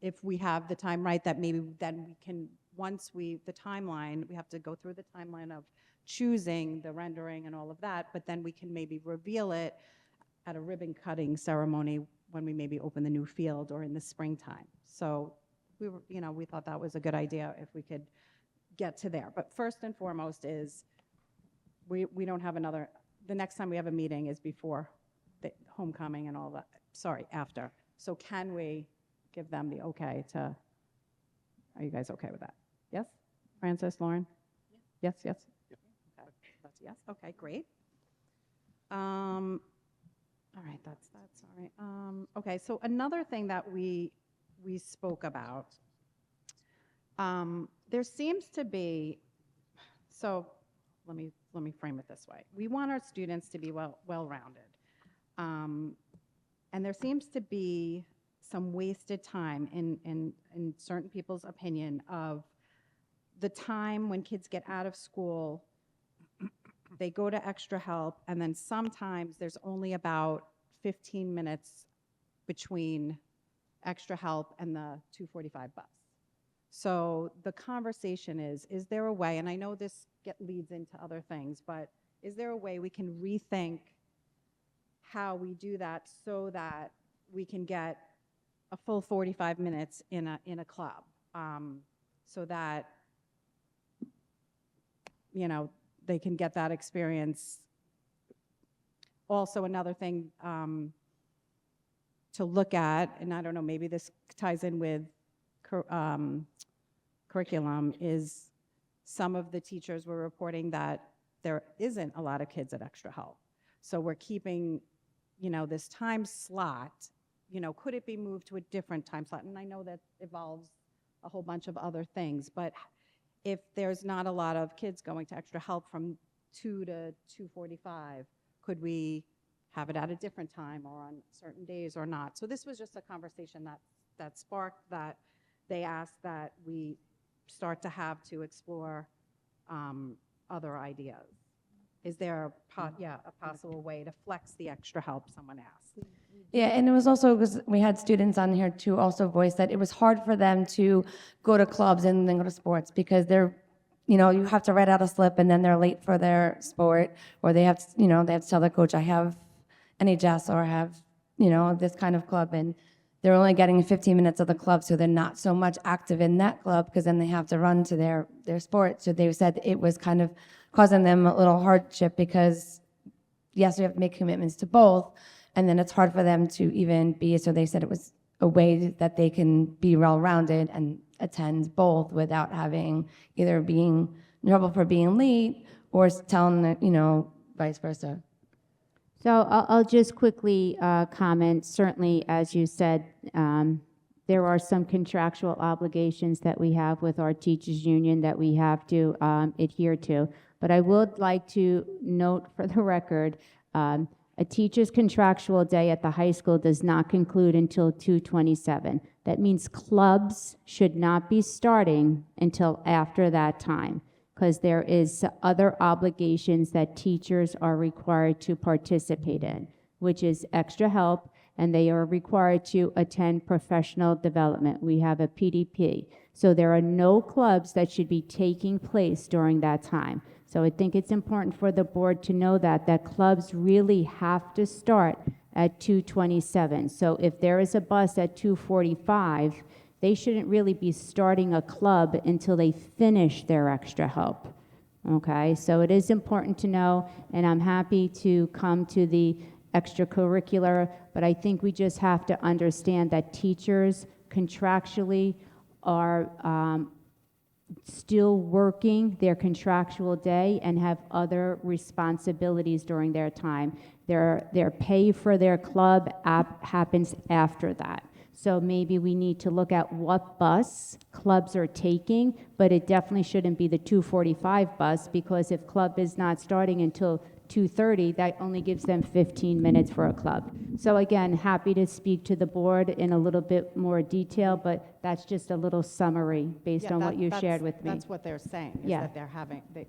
if we have the time right, that maybe then we can, the timeline, we have to go through the timeline of choosing the rendering and all of that, but then we can maybe reveal it at a ribbon cutting ceremony when we maybe open the new field or in the springtime. So we thought that was a good idea if we could get to there. But first and foremost is we don't have the next time we have a meeting is before the homecoming and all that. Sorry, after. So can we give them the okay to, are you guys okay with that? Yes? Francis, Lauren? Yeah. Yes? Yep. Okay. That's yes? Okay, great. All right, that's all right. Okay, so another thing that we spoke about, there seems to be, so let me frame it this way. We want our students to be well-rounded. And there seems to be some wasted time in certain people's opinion of the time when kids get out of school, they go to extra help, and then sometimes there's only about 15 minutes between extra help and the 2:45 bus. So the conversation is there a way, and I know this leads into other things, but is there a way we can rethink how we do that so that we can get a full 45 minutes in a club, so that they can get that experience. Also, another thing to look at, and I don't know, maybe this ties in with curriculum, is some of the teachers were reporting that there isn't a lot of kids at extra help. So we're keeping, this time slot, could it be moved to a different time slot? And I know that involves a whole bunch of other things, but if there's not a lot of kids going to extra help from 2 to 2:45, could we have it at a different time or on certain days or not? So this was just a conversation that sparked that they asked that we start to have to explore other ideas. Is there a possible way to flex the extra help, someone asked? Yeah, and it was also because we had students on here to also voice that it was hard for them to go to clubs and then go to sports because they're, you have to write out a slip and then they're late for their sport, or they have to, they have to tell their coach, I have NHS or I have, this kind of club, and they're only getting 15 minutes of the club, so they're not so much active in that club because then they have to run to their sport. So they said it was kind of causing them a little hardship because, yes, we have to make commitments to both, and then it's hard for them to even be, so they said it was a way that they can be well-rounded and attend both without having either being in trouble for being late or telling, vice versa. So I'll just quickly comment. Certainly, as you said, there are some contractual obligations that we have with our teachers union that we have to adhere to. But I would like to note for the record, a teacher's contractual day at the high school does not conclude until 2:27. That means clubs should not be starting until after that time, because there is other obligations that teachers are required to participate in, which is extra help, and they are required to attend professional development. We have a PDP. So there are no clubs that should be taking place during that time. So I think it's important for the board to know that clubs really have to start at 2:27. So if there is a bus at 2:45, they shouldn't really be starting a club until they finish their extra help. Okay, so it is important to know, and I'm happy to come to the extracurricular, but I think we just have to understand that teachers' contractually are still working their contractual day and have other responsibilities during their time. Their pay for their club happens after that. So maybe we need to look at what bus clubs are taking, but it definitely shouldn't be the 2:45 bus, because if club is not starting until 2:30, that only gives them 15 minutes for a club. So again, happy to speak to the board in a little bit more detail, but that's just a little summary based on what you shared with me. That's what they're saying, is Yeah. that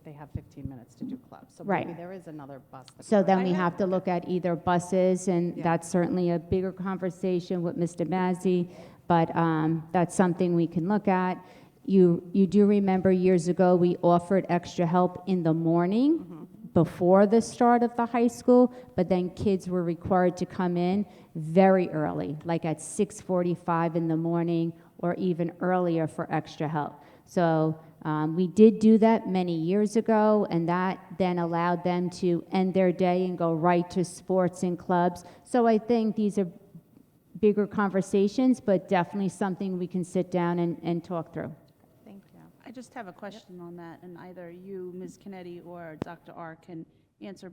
they have 15 minutes to do clubs. So Right. maybe there is another bus. that's So then running. we have to look at either buses, and Yeah. that's certainly a bigger conversation with Mr. Mazzi, but that's something we can look at. You do remember years ago, we offered extra help in the morning before the start of the high school, but then kids were required to come in very early, like at 6:45 in the morning or even earlier for extra help. So we did do that many years ago, and that then allowed them to end their day and go right to sports and clubs. So I think these are bigger conversations, but definitely something we can sit down and talk through. Thank you. I just have a question on that, and either you, Ms. Kennedy, or Dr. R can answer.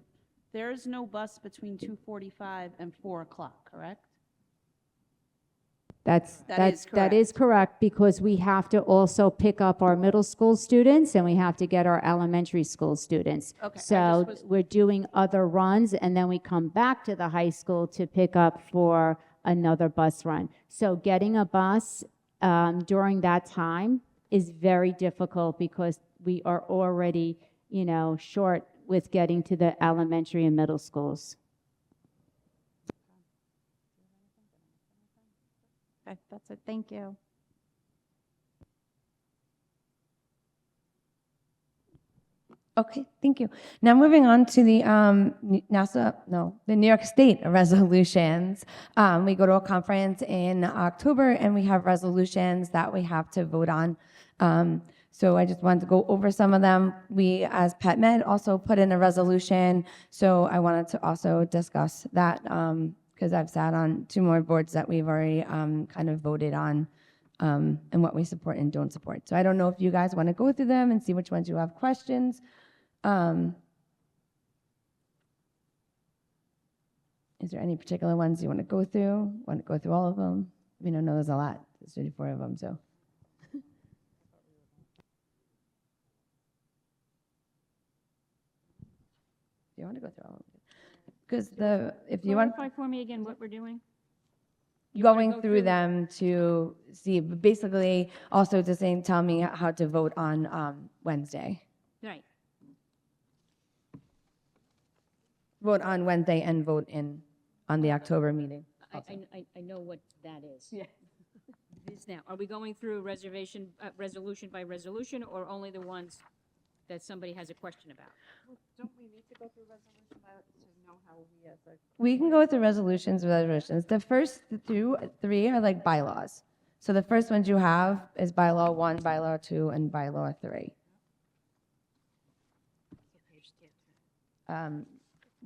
There is no bus between 2:45 and 4 o'clock, correct? That is That is correct, because we have to also pick up our middle school students, and we have to get our elementary school students. Okay, I So just was- we're doing other runs, and then we come back to the high school to pick up for another bus run. So getting a bus during that time is very difficult, because we are already, short with getting to the elementary and middle schools. Okay, that's it. Thank you. Okay, thank you. Now moving on to the the New York State resolutions. We go to a conference in October, and we have resolutions that we have to vote on. So I just wanted to go over some of them. We, as Pet Med, also put in a resolution. So I wanted to also discuss that because I've sat on 2 more boards that we've already kind of voted on and what we support and don't support. So I don't know if you guys want to go through them and see which ones you have questions. Is there any particular ones you want to go through? Want to go through all of them? I mean, I know there's a lot. There's 34 of them, so. Do you want to go through all of them? Because if you want, Clarify for me again what we're doing? going through them to see, but basically also to say, tell me how to vote on Wednesday. Right. Vote on Wednesday and vote on the October meeting. I know what that is. Yeah. It is now. Are we going through resolution by resolution, or only the ones that somebody has a question about? Don't we need to go through resolution to know how we as a... We can go through resolutions. The first 3 are like bylaws. So the first ones you have is bylaw 1, bylaw 2, and bylaw 3.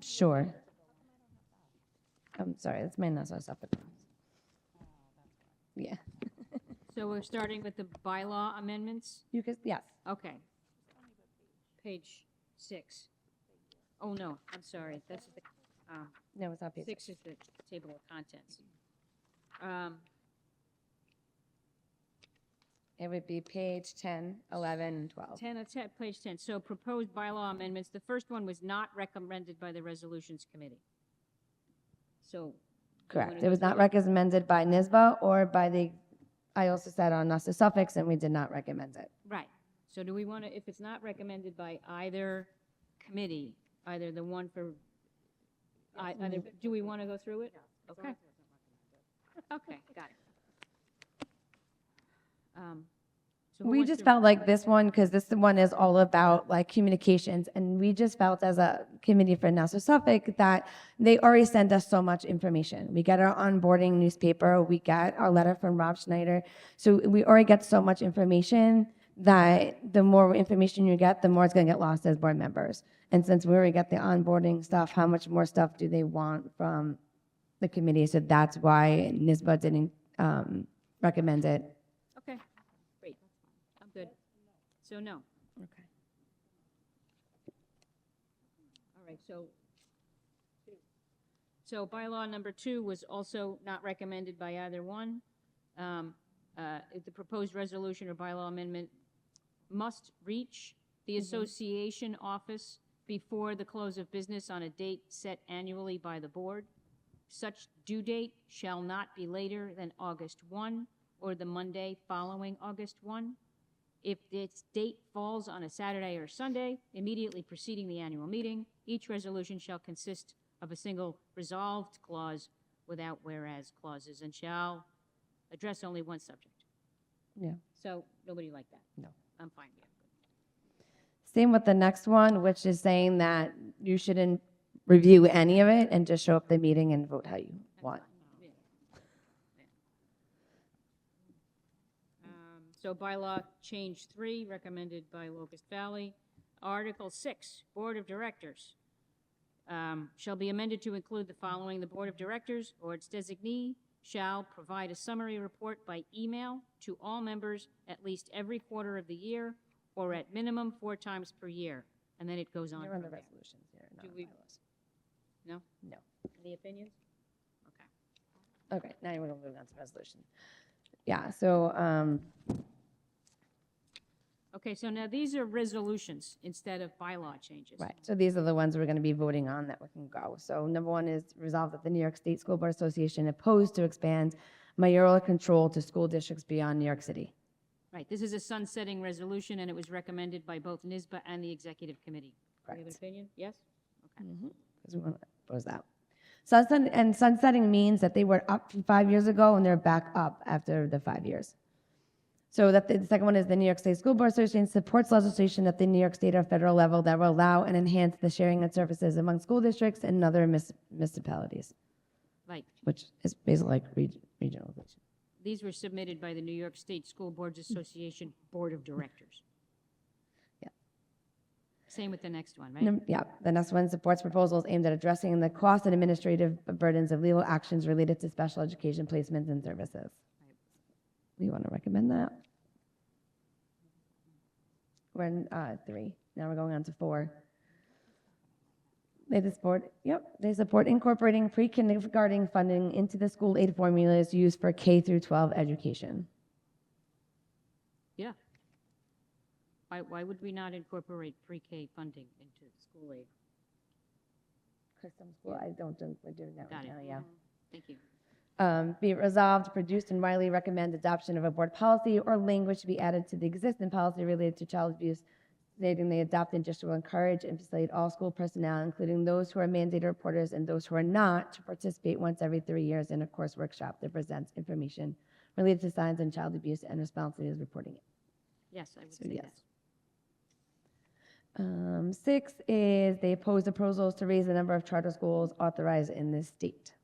Sure. I'm sorry, that's my NASA stuff. Yeah. So we're starting with the bylaw amendments? You can, yes. Okay. Page 6. Oh, no, I'm sorry. That's the, No, it's not page 6 is the table of contents. It would be page 10, 11, and 12. Page 10. So proposed bylaw amendments. The first one was not recommended by the Resolutions Committee. So. Correct. It was not recommended by NISBA or by the, I also sat on NASA Suffolk, and we did not recommend it. Right. So do we want to, if it's not recommended by either committee, either the one for, either, do we want to go through it? Okay. Okay, got it. So who We wants just to- felt like this one, because this one is all about like communications, and we just felt as a committee for NASA Suffolk that they already send us so much information. We get our onboarding newspaper, we get our letter from Rob Schneider, so we already get so much information that the more information you get, the more it's going to get lost as board members. And since we already get the onboarding stuff, how much more stuff do they want from the committee? So that's why NISBA didn't recommend it. Okay, great. I'm good. So no. Okay. All right, so bylaw number 2 was also not recommended by either one. If the proposed resolution or bylaw amendment must reach the association office before the close of business on a date set annually by the board. Such due date shall not be later than August 1 or the Monday following August 1. If its date falls on a Saturday or Sunday, immediately preceding the annual meeting, each resolution shall consist of a single resolved clause without whereas clauses and shall address only one subject. Yeah. So nobody like that? No. I'm fine. Yeah. Same with the next one, which is saying that you shouldn't review any of it and just show up at the meeting and vote how you want. Yeah. So bylaw change 3, recommended by Locust Valley. Article 6, Board of Directors, shall be amended to include the following. The Board of Directors or its designee shall provide a summary report by email to all members at least every quarter of the year or at minimum 4 times per year. And then it goes on. They're on the from there. resolutions here, not Do on we- bylaws. No? No. Any opinions? Okay. Okay, now we're moving on to resolution. Yeah, so, Okay, so now these are resolutions instead of bylaw changes. right, so these are the ones we're going to be voting on that we can go. So number 1 is resolved that the New York State School Board Association opposed to expand mayoral control to school districts beyond New York City. Right, this is a sunsetting resolution, and it was recommended by both NYSBA and the Executive Committee. Do you have an Correct. opinion? Yes? Okay. Because we want to oppose that. Sunsetting means that they were up from 5 years ago and they're back up after the 5 years. So that the second one is the New York State School Board Association supports legislation at the New York State or federal level that will allow and enhance the sharing of services among school districts and other municipalities, Right. which is basically like regionalization. These were submitted by the New York State School Boards Association Board of Directors. Yeah. Same with the next one, right? Yeah, the next one supports proposals aimed at addressing the cost and administrative burdens of legal actions related to special education placements and services. We want to recommend that. We're in 3. Now we're going on to 4. They support incorporating pre-kindergarten funding into the school aid formulas used for K through 12 education. Yeah. Why would we not incorporate pre-K funding into school aid? Because some school, I don't think we're doing that Got right it. now, yeah. Thank you. Be it resolved, produced, and widely recommend adoption of a board policy or language to be added to the existing policy related to child abuse, stating they adopt and just will encourage and facilitate all school personnel, including those who are mandated reporters and those who are not, to participate once every 3 years in a course workshop that presents information related to signs and child abuse and responsibilities reporting it. Yes, I would So say yes. that. 6 is they oppose the proposals to raise the number of charter schools authorized in this state.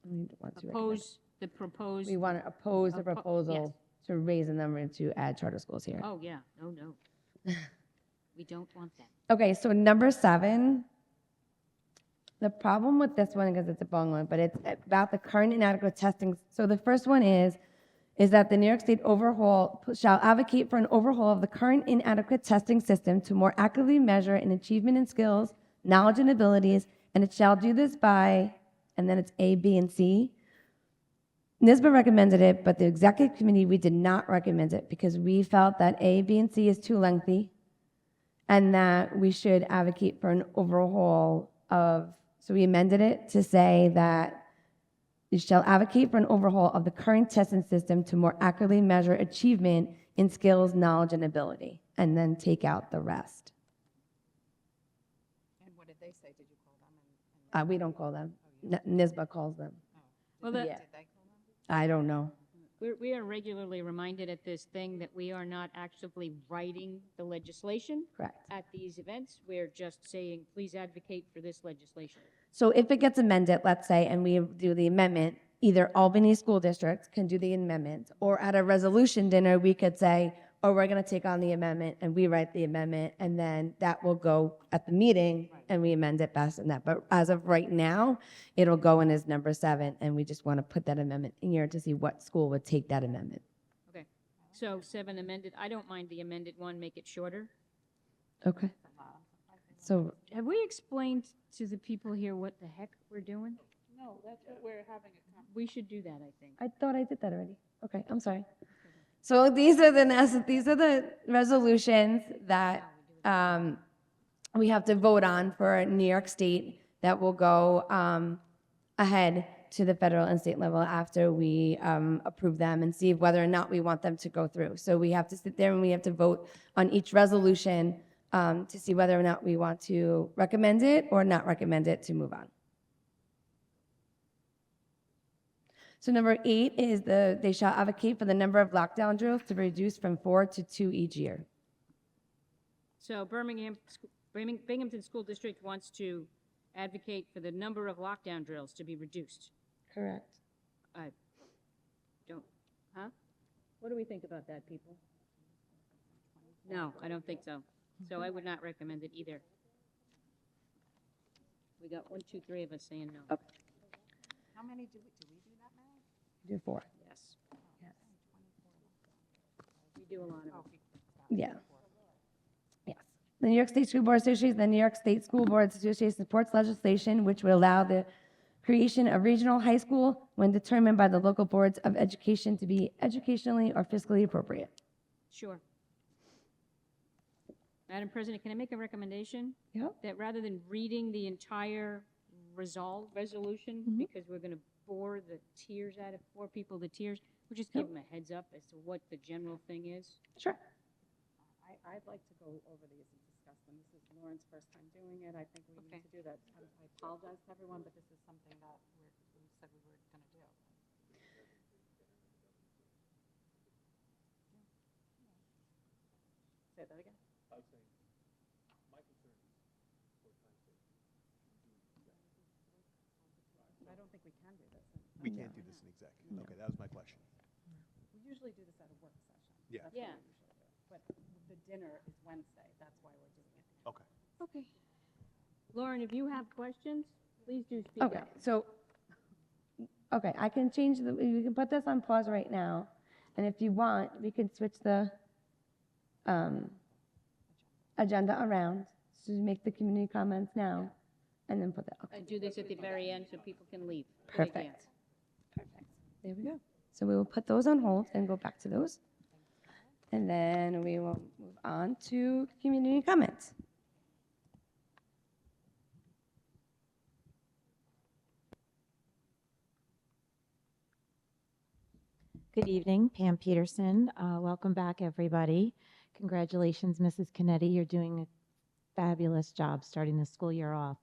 We want to recommend it. Oppose the proposed. We want to oppose the Oppo- proposal to raise the number and to add charter schools here. Oh, yeah. No. We don't want that. Okay, so number 7, the problem with this one, because it's a long one, but it's about the current inadequate testing. So the first one is that the New York State shall advocate for an overhaul of the current inadequate testing system to more accurately measure an achievement in skills, knowledge, and abilities, and it shall do this by, and then it's A, B, and C. NYSBA recommended it, but the executive committee, we did not recommend it because we felt that A, B, and C is too lengthy and that we should advocate for an overhaul of, so we amended it to say that you shall advocate for an overhaul of the current testing system to more accurately measure achievement in skills, knowledge, and ability, and then take out the rest. And what did they say? Did you call them? We don't call them. NYSBA calls them. Well, Yeah. I don't know. we are regularly reminded at this thing that we are not actively writing the legislation. Correct. At these events. We're just saying, please advocate for this legislation. So if it gets amended, let's say, and we do the amendment, either Albany School District can do the amendment, or at a resolution dinner, we could say, or we're going to take on the amendment and we write the amendment, and then that will go at the meeting and we amend it best in that. But as of right now, it'll go in as number 7, and we just want to put that amendment in here to see what school would take that amendment. Okay. So 7 amended. I don't mind the amended one, make it shorter. Okay. So, Have we explained to the people here what the heck we're doing? No, that's what we're having a conversation. We should do that, I think. I thought I did that already. Okay, I'm sorry. So these are the resolutions that we have to vote on for New York State that will go ahead to the federal and state level after we approve them and see whether or not we want them to go through. So we have to sit there and we have to vote on each resolution to see whether or not we want to recommend it or not recommend it to move on. So number 8 is they shall advocate for the number of lockdown drills to be reduced from 4 to 2 each year. So Binghamton School District wants to advocate for the number of lockdown drills to be reduced. Correct. I don't, huh? What do we think about that, people? No, I don't think so. So I would not recommend it either. We got 1, 2, 3 of us saying no. Okay. How many do we do that, Mary? Do 4. Yes. We do a lot of them. Yeah. Yes. The New York State School Board Association, the New York State School Boards Association supports legislation which would allow the creation of regional high school when determined by the local boards of education to be educationally or fiscally appropriate. Sure. Madam President, can I make a recommendation? Yep. That rather than reading the entire resolution, because we're going to bore the tears out of people to tears, we'll just give them a heads up as to what the general thing is. Sure. I'd like to go over these and discuss them. This is Lauren's first time doing it. I think we need to do that. I apologize to everyone, but this is something that we said we were going to do. Say that again. I was saying, my concern is for time's sake. I don't think we can do this. We can't do this in exec. Okay, that was my question. We usually do this at a work session. Yeah. That's what we usually do. But the dinner is Wednesday. That's why we're doing it. Okay. Okay. Lauren, if you have questions, please do speak Okay. up. So, okay, I can change we can put this on pause right now. And if you want, we can switch the agenda around to make the community comments now and then put that. Okay. And do this at the very end so people can leave. Perfect. Good idea. Perfect. There we go. So we will put those on hold and go back to those. And then we will move on to community comments. Good evening, Pam Peterson. Welcome back, everybody. Congratulations, Mrs. Canetti. You're doing a fabulous job starting the school year off.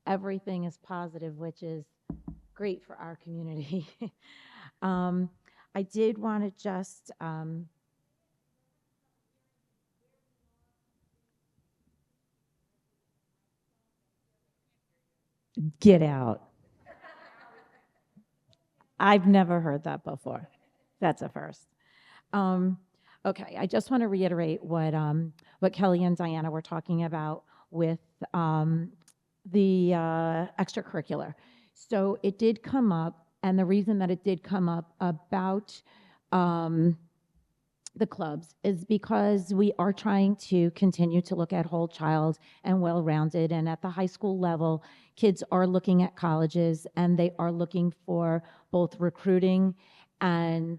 Everything is positive, which is great for our community. I did want to just get out. I've never heard that before. That's a first. Okay, I just want to reiterate what Kelly and Diana were talking about with the extracurricular. So it did come up, and the reason that it did come up about the clubs is because we are trying to continue to look at whole child and well-rounded, and at the high school level, kids are looking at colleges, and they are looking for both recruiting and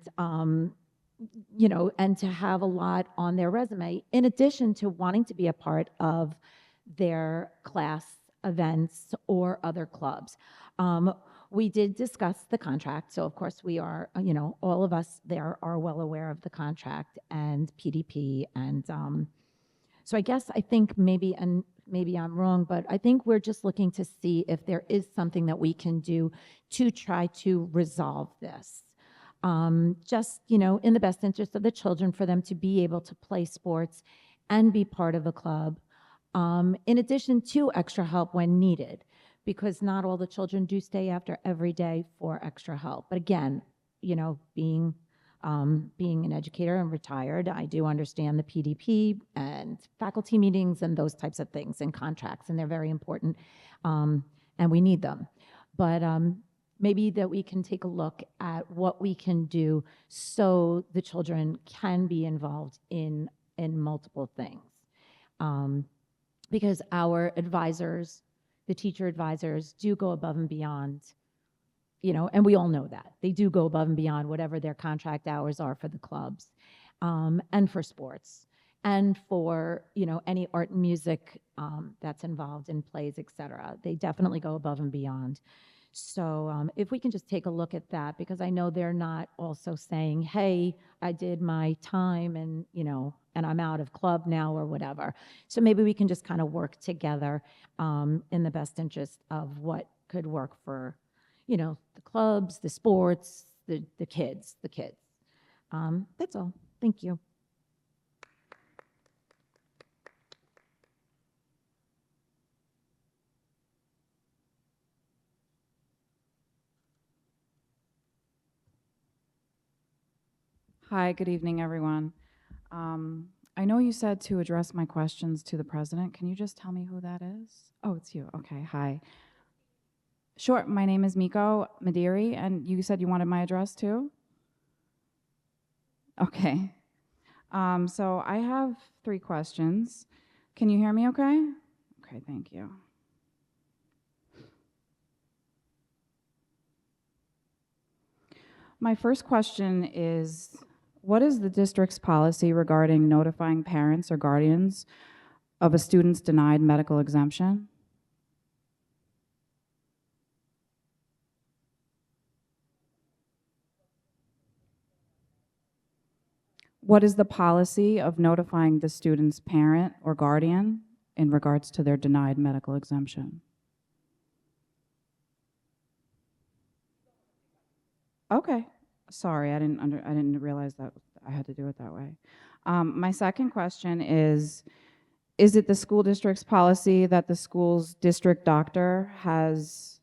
and to have a lot on their resume, in addition to wanting to be a part of their class events or other clubs. We did discuss the contract, so of course we are, all of us there are well aware of the contract and PDP, and so I think maybe I'm wrong, but I think we're just looking to see if there is something that we can do to try to resolve this. Just, in the best interest of the children, for them to be able to play sports and be part of a club, in addition to extra help when needed, because not all the children do stay after every day for extra help. But again, being Being an educator and retired, I do understand the PDP and faculty meetings and those types of things and contracts, and they're very important, and we need them. But maybe that we can take a look at what we can do so the children can be involved in multiple things. Because our advisors, the teacher advisors, do go above and beyond, and we all know that. They do go above and beyond whatever their contract hours are for the clubs, and for sports, and for, any art and music that's involved in plays, et cetera. They definitely go above and beyond. So if we can just take a look at that, because I know they're not also saying, hey, I did my time and, and I'm out of club now or whatever. So maybe we can just kind of work together in the best interest of what could work for, the clubs, the sports, the kids. That's all. Thank you. Hi, good evening, everyone. I know you said to address my questions to the president. Can you just tell me who that is? Oh, it's you. Okay, hi. Sure, my name is Miko Madiri, and you said you wanted my address too? Okay. So I have 3 questions. Can you hear me okay? Okay, thank you. My first question is, what is the district's policy regarding notifying parents or guardians of a student's denied medical exemption? What is the policy of notifying the student's parent or guardian in regards to their denied medical exemption? Okay. Sorry, I didn't realize that I had to do it that way. My second question is it the school district's policy that the school's district doctor has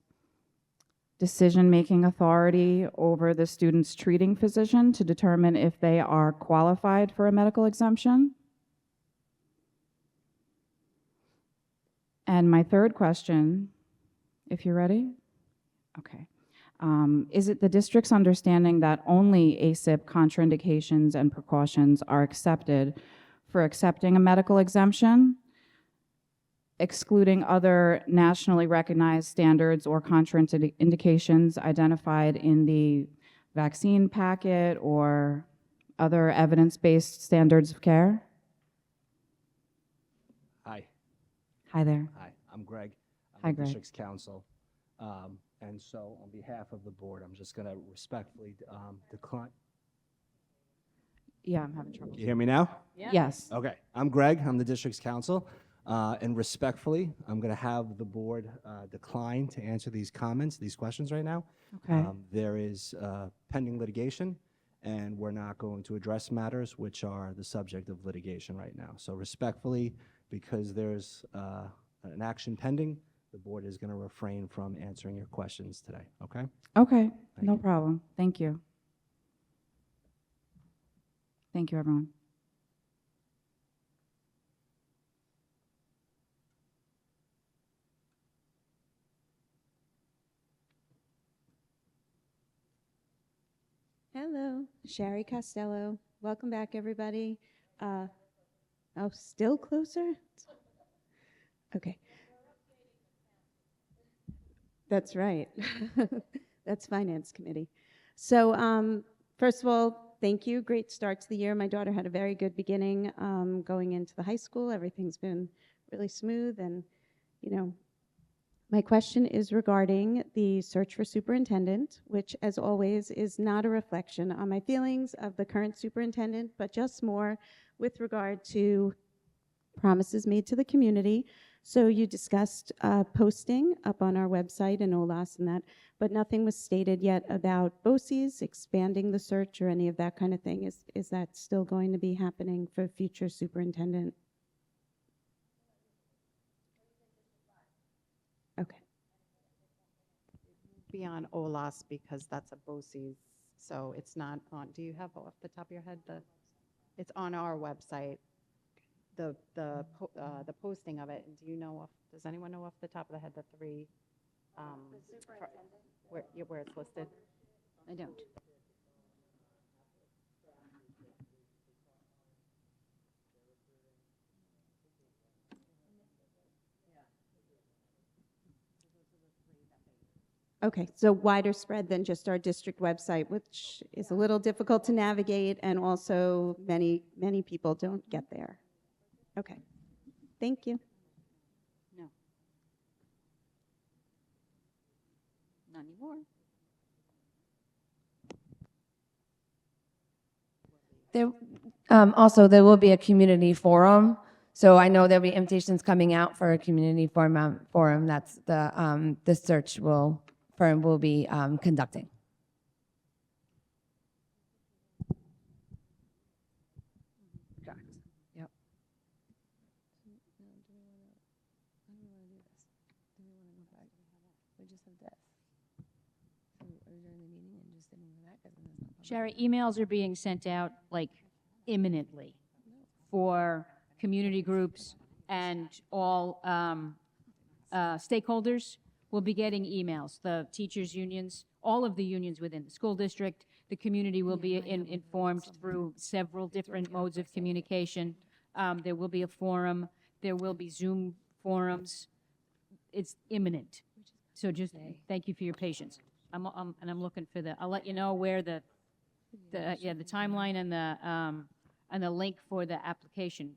decision-making authority over the student's treating physician to determine if they are qualified for a medical exemption? And my third question, if you're ready? Okay. Is it the district's understanding that only ACIP contraindications and precautions are accepted for accepting a medical exemption, excluding other nationally recognized standards or contraindications identified in the vaccine packet or other evidence-based standards of care? Hi. Hi there. Hi, I'm Greg. I'm Hi, the Greg. district's counsel. And so on behalf of the board, I'm just going to respectfully decline. Yeah, I'm having trouble. Can you hear me now? Yeah. Yes. Okay, I'm Greg, I'm the district's counsel. And respectfully, I'm going to have the board decline to answer these questions right now. Okay. There is pending litigation, and we're not going to address matters which are the subject of litigation right now. So respectfully, because there's an action pending, the board is going to refrain from answering your questions today, okay? Okay, Thank no you. problem. Thank you. Thank you, everyone. Hello, Sherry Costello. Welcome back, everybody. Oh, still closer? Okay. That's right. That's Finance Committee. So first of all, thank you. Great start to the year. My daughter had a very good beginning going into the high school. Everything's been really smooth. And, my question is regarding the search for superintendent, which, as always, is not a reflection on my feelings of the current superintendent, but just more with regard to promises made to the community. So you discussed posting up on our website and OLAS and that, but nothing was stated yet about BOCES, expanding the search or any of that kind of thing. Is that still going to be happening for future superintendent? Okay. Be on OLAS because that's a BOCES So it's not on, do you have off the top of your head it's on our website, the posting of it. And do you know, does anyone know off the top of the head the three, where it's listed? I don't. Okay, so wider spread than just our district website, which is a little difficult to navigate, and also many people don't get there. Okay, thank you. No. Not anymore. There, also, there will be a community forum. So I know there'll be invitations coming out for a community forum. That's the search firm will be conducting. Correct. Yep. Sherry, emails are being sent out like imminently for community groups, and all stakeholders will be getting emails. The teachers' unions, all of the unions within the school district, the community will be informed through several different modes of communication. There will be a forum. There will be Zoom forums. It's imminent. So just thank you for your patience. And I'm looking for I'll let you know where the timeline and the link for the application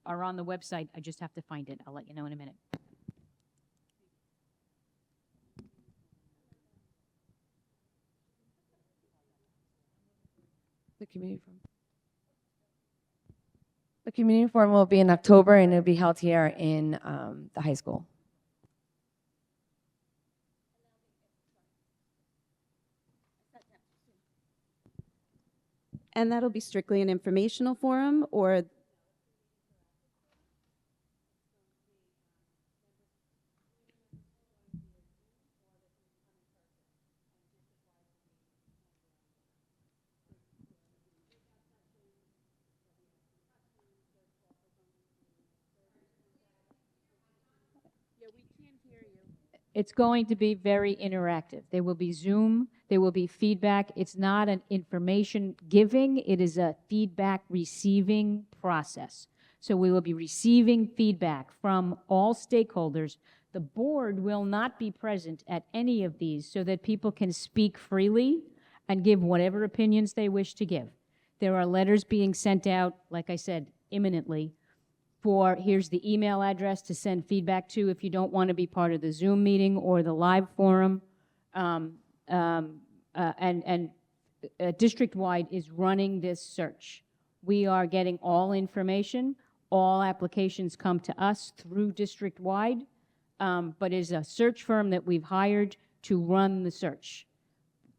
are on the website. I just have to find it. I'll let you know in a minute. The community forum. The community forum will be in October, and it'll be held here in the high school. And that'll be strictly an informational forum, or? It's going to be very interactive. There will be Zoom, there will be feedback. It's not an information giving, it is a feedback receiving process. So we will be receiving feedback from all stakeholders. The board will not be present at any of these so that people can speak freely and give whatever opinions they wish to give. There are letters being sent out, like I said, imminently, here's the email address to send feedback to if you don't want to be part of the Zoom meeting or the live forum. District-wide is running this search. We are getting all information. All applications come to us through district-wide, but is a search firm that we've hired to run the search.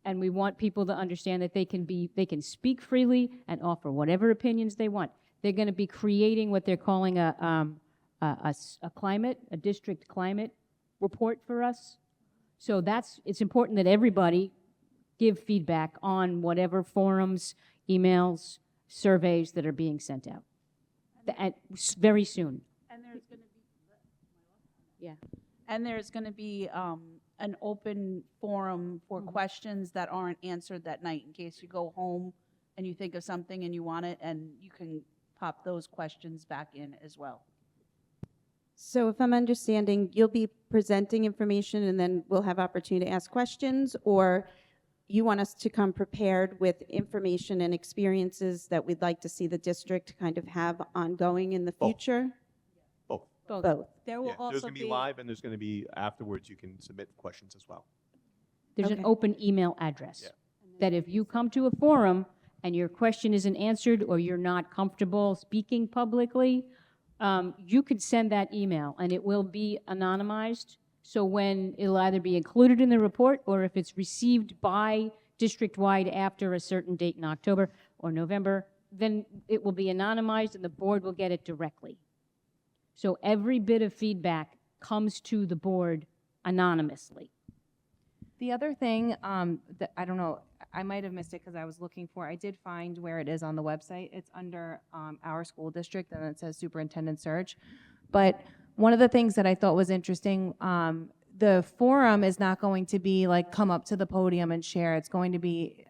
And we want people to understand that they can speak freely and offer whatever opinions they want. They're going to be creating what they're calling a district climate report for us. So it's important that everybody give feedback on whatever forums, emails, surveys that are being sent out. Very soon. And there's going to be, and there's going to be an open forum for questions that aren't answered that night, in case you go home and you think of something and you want it, and you can pop those questions back in as well. So if I'm understanding, you'll be presenting information and then we'll have opportunity to ask questions, or you want us to come prepared with information and experiences that we'd like to see the district kind of have ongoing in the future? Both. There will also there's going to be live, and there's going to be afterwards. You can submit questions as well. There's an open email address that if you come to a forum and your question isn't answered or you're not comfortable speaking publicly, you could send that email and it will be anonymized. So when it'll either be included in the report, or if it's received by district-wide after a certain date in October or November, then it will be anonymized and the board will get it directly. So every bit of feedback comes to the board anonymously. The other thing that I don't know, I might have missed it because I was looking for, I did find where it is on the website. It's under our school district, and it says superintendent search. But one of the things that I thought was interesting, the forum is not going to be like come up to the podium and share. It's going to be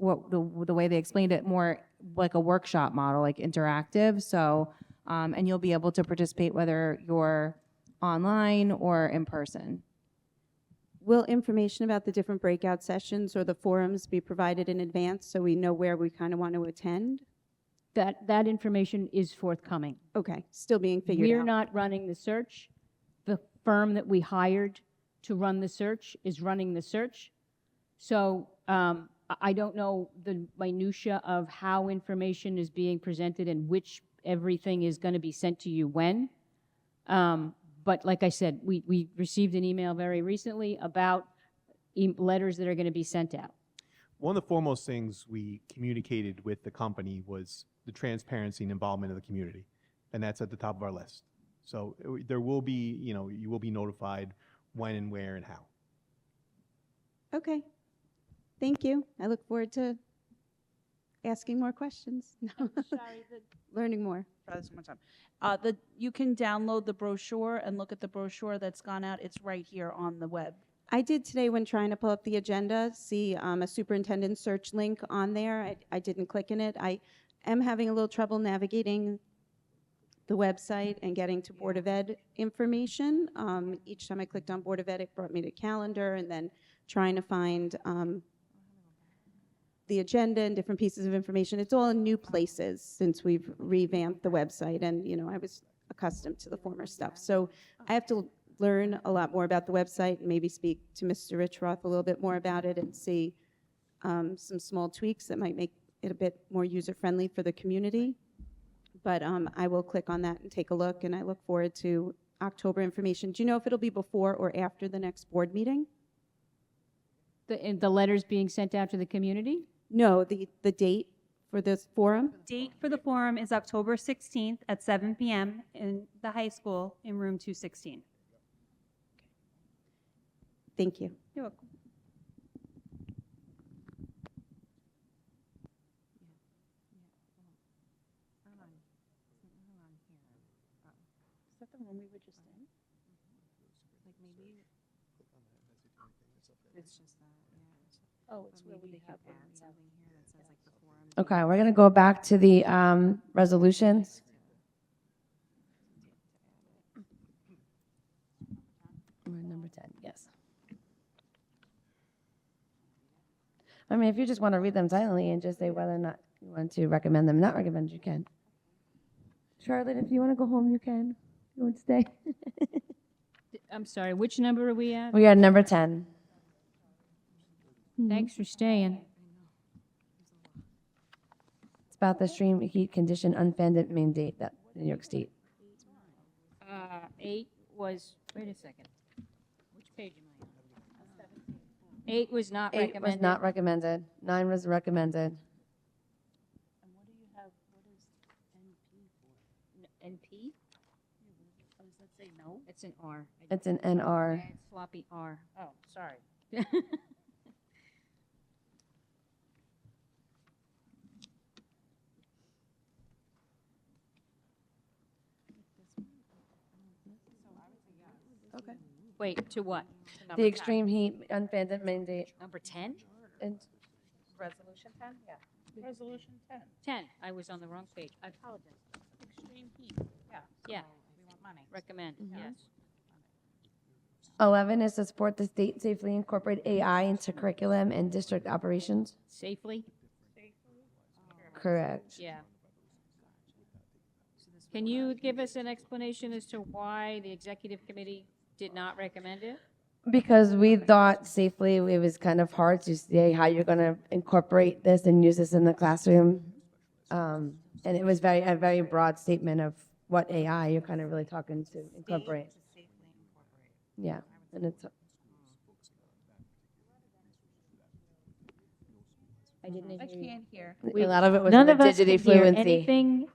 the way they explained it, more like a workshop model, like interactive. So, and you'll be able to participate whether you're online or in person. Will information about the different breakout sessions or the forums be provided in advance so we know where we kind of want to attend? That information is forthcoming. Okay, still being figured We're out. not running the search. The firm that we hired to run the search is running the search. So I don't know the minutia of how information is being presented and which everything is going to be sent to you when. But like I said, we received an email very recently about letters that are going to be sent out. One of the foremost things we communicated with the company was the transparency and involvement of the community, and that's at the top of our list. So there will be, you will be notified when and where and how. Okay, thank you. I look forward to asking more questions. Learning more. Try this one more time. You can download the brochure and look at the brochure that's gone out. It's right here on the web. I did today when trying to pull up the agenda, see a superintendent search link on there. I didn't click in it. I am having a little trouble navigating the website and getting to Board of Ed information. Each time I clicked on Board of Ed, it brought me to calendar, and then trying to find the agenda and different pieces of information. It's all in new places since we've revamped the website, and I was accustomed to the former stuff. So I have to learn a lot more about the website and maybe speak to Mr. Richroth a little bit more about it and see some small tweaks that might make it a bit more user-friendly for the community. But I will click on that and take a look, and I look forward to October information. Do you know if it'll be before or after the next board meeting? The letters being sent out to the community? No, the date for this forum? Date for the forum is October 16th at 7 p.m. in the high school in room 216. Thank you. You're welcome. Is that the room we were just in? Like maybe it's just that, yeah. Oh, it's where we have add something here that says like the forum. Okay, we're going to go back to the resolutions. We're at number 10, yes. I mean, if you just want to read them silently and just say whether or not you want to recommend them, not recommend, you can. Charlotte, if you want to go home, you can. If you want to stay. I'm sorry, which number are we at? We are number 10. Thanks for staying. It's about the extreme heat condition unfunded mandate that New York State. 8 was, wait a second. Which page am I on? 8 was not 8 recommended. was not recommended. 9 was recommended. And what do you have, what is NP for? NP? Oh, does that say no? It's an R. It's an NR. It's sloppy R. Oh, sorry. Okay. Wait, to what? The extreme heat unfunded mandate. Number 10? And Resolution 10? Yeah. Resolution 10. 10. I was on the wrong page. I apologize. Extreme heat. Yeah. Yeah. We want money. Recommend, yes. 11 is to support the state safely incorporate AI into curriculum and district operations. Safely? Correct. Yeah. Can you give us an explanation as to why the executive committee did not recommend it? Because we thought safely it was kind of hard to say how you're going to incorporate this and use this in the classroom. And it was a very broad statement of what AI you're kind of really talking to incorporate. Yeah, and it's. I didn't I hear you. can't hear. A lot of it was None the of us digity can hear fluency. anything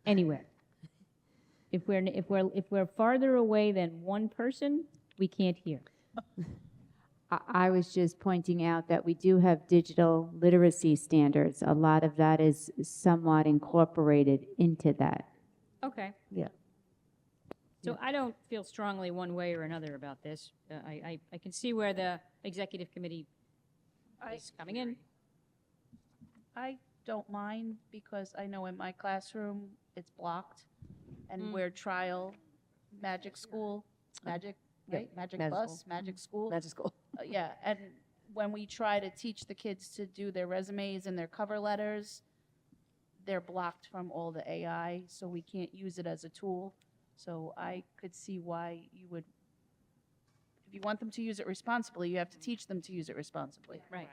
anywhere. If we're farther away than one person, we can't hear. I was just pointing out that we do have digital literacy standards. A lot of that is somewhat incorporated into that. Okay. Yeah. So I don't feel strongly one way or another about this. I can see where the executive committee is coming in. I don't mind because I know in my classroom, it's blocked and we're trial magic school, magic, Yeah, right? Magic magic bus, school. magic school. Magic school. Yeah, and when we try to teach the kids to do their resumes and their cover letters, they're blocked from all the AI, so we can't use it as a tool. So I could see why you would, if you want them to use it responsibly, you have to teach them to use it responsibly. Right.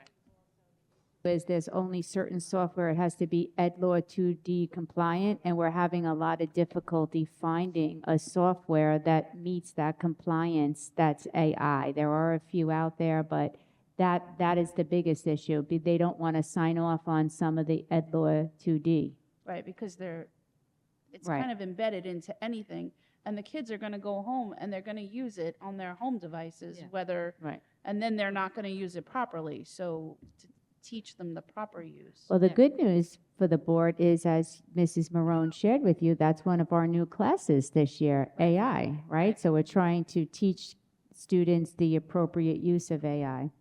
Is there's only certain software, it has to be EdLaw 2D compliant, and we're having a lot of difficulty finding a software that meets that compliance that's AI. There are a few out there, but that is the biggest issue. They don't want to sign off on some of the EdLaw 2D. Right, because it's Right. kind of embedded into anything, and the kids are going to go home and they're going to use it on their home devices, whether, Right. and then they're not going to use it properly. So to teach them the proper use. Well, the good news for the board is, as Mrs. Marone shared with you, that's one of our new classes this year, AI, right? So we're trying to teach students the appropriate use of AI.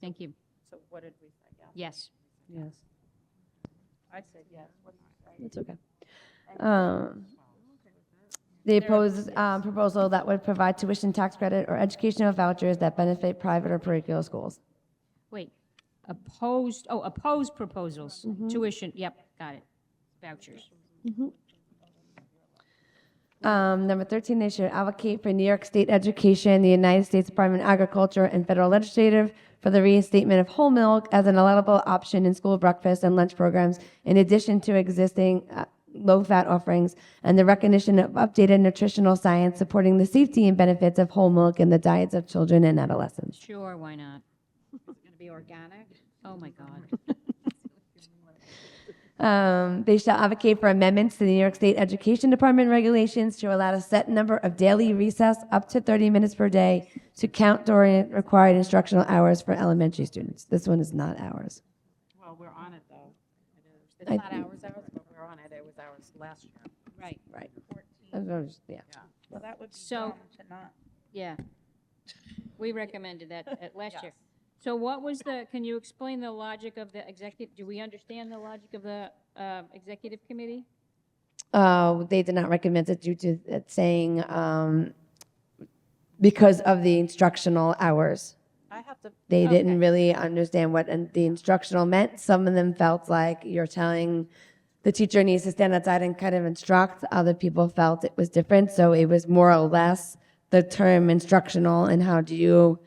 Thank you. So what did we say? Yes. Yes. I said yes. What did you say? That's okay. The opposed proposal that would provide tuition tax credit or educational vouchers that benefit private or parochial schools. Wait, opposed proposals, tuition, yep, got it, vouchers. Number 13, they should advocate for New York State Education, the United States Department of Agriculture, and federal legislative for the reinstatement of whole milk as an allowable option in school breakfast and lunch programs, in addition to existing low-fat offerings, and the recognition of updated nutritional science supporting the safety and benefits of whole milk in the diets of children and adolescents. Sure, why not? Is it going to be organic? Oh, my God. They shall advocate for amendments to the New York State Education Department regulations to allow a set number of daily recess up to 30 minutes per day to count during required instructional hours for elementary students. This one is not ours. Well, we're on it, though. I- It's not ours, but we're on it. It was ours last year. Right. Right. 14. Yeah. Well, that would be So- dumb to not. Yeah. We recommended that last year. So what was can you explain the logic of the executive, do we understand the logic of the executive committee? They did not recommend it due to it saying because of the instructional hours. I have to. They Okay. didn't really understand what the instructional meant. Some of them felt like you're telling the teacher needs to stand outside and kind of instruct. Other people felt it was different. So it was more or less the term instructional and how do you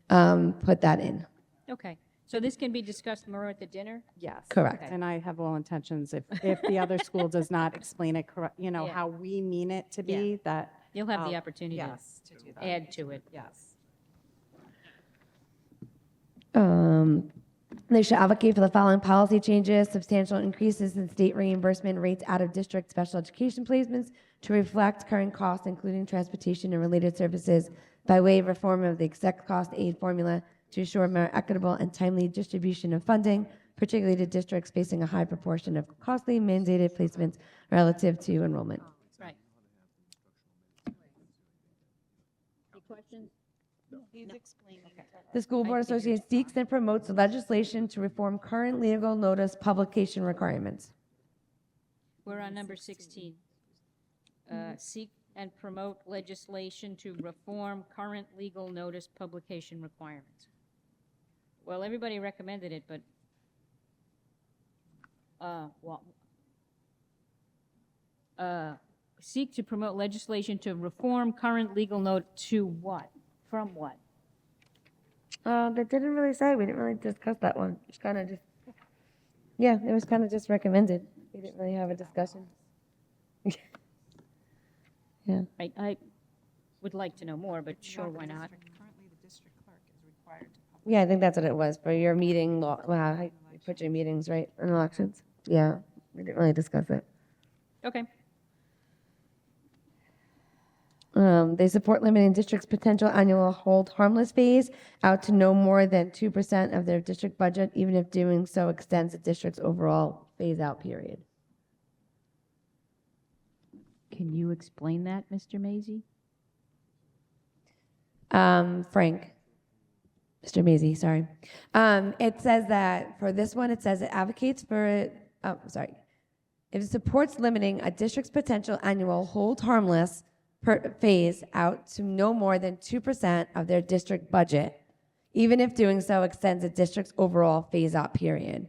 put that in. Okay. So this can be discussed more at the dinner? Yes. Correct. And I have all intentions, if the other school does not explain it correct, Yeah. how we mean it to Yeah. be, that. You'll have the I'll- opportunity Yes, to do that. add to it. Yes. They should advocate for the following policy changes: substantial increases in state reimbursement rates out of district special education placements to reflect current costs, including transportation and related services, by way of reform of the exact cost aid formula to ensure more equitable and timely distribution of funding, particularly to districts facing a high proportion of costly mandated placements relative to enrollment. Right. Any questions? He's explaining. The School Board Association seeks and promotes legislation to reform current legal notice publication requirements. We're on number 16. Seek and promote legislation to reform current legal notice publication requirements. Well, everybody recommended it, but, seek to promote legislation to reform current legal note to what? From what? They didn't really say. We didn't really discuss that one. It's kind of just, yeah, it was kind of just recommended. We didn't really have a discussion. Yeah. I would like to know more, but sure, why not? Currently, the district clerk is required to publish. Yeah, I think that's what it was for your meeting law. Wow, you put your meetings right in elections. Yeah, we didn't really discuss it. Okay. They support limiting district's potential annual hold harmless phase out to no more than 2% of their district budget, even if doing so extends the district's overall phase-out period. Can you explain that, Mr. Mazie? Frank. Mr. Mazie, sorry. It says that for this one, it says it advocates for, if it supports limiting a district's potential annual hold harmless phase out to no more than 2% of their district budget, even if doing so extends the district's overall phase-out period.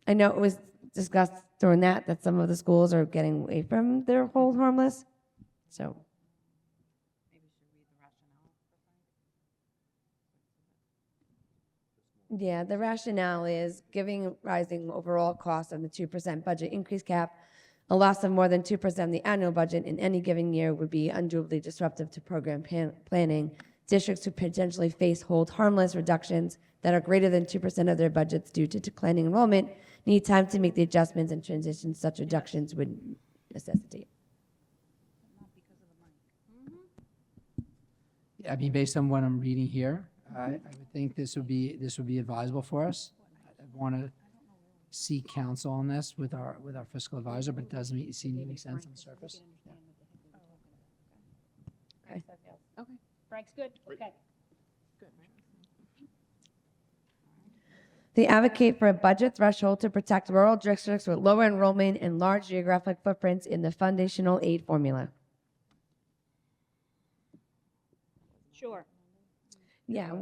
I know it was discussed during that some of the schools are getting away from their hold harmless, so. Yeah, the rationale is giving rising overall cost of the 2% budget increase cap. A loss of more than 2% of the annual budget in any given year would be unduly disruptive to program planning. Districts who potentially face hold harmless reductions that are greater than 2% of their budgets due to declining enrollment need time to make the adjustments and transitions such reductions would necessitate. Yeah, I mean, based on what I'm reading here, I would think this would be advisable for us. I want to seek counsel on this with our fiscal advisor, but it doesn't seem to make sense on the surface. Okay. Okay, Frank's good, okay. They advocate for a budget threshold to protect rural districts with lower enrollment and large geographic footprints in the foundational aid formula. Sure. Yeah,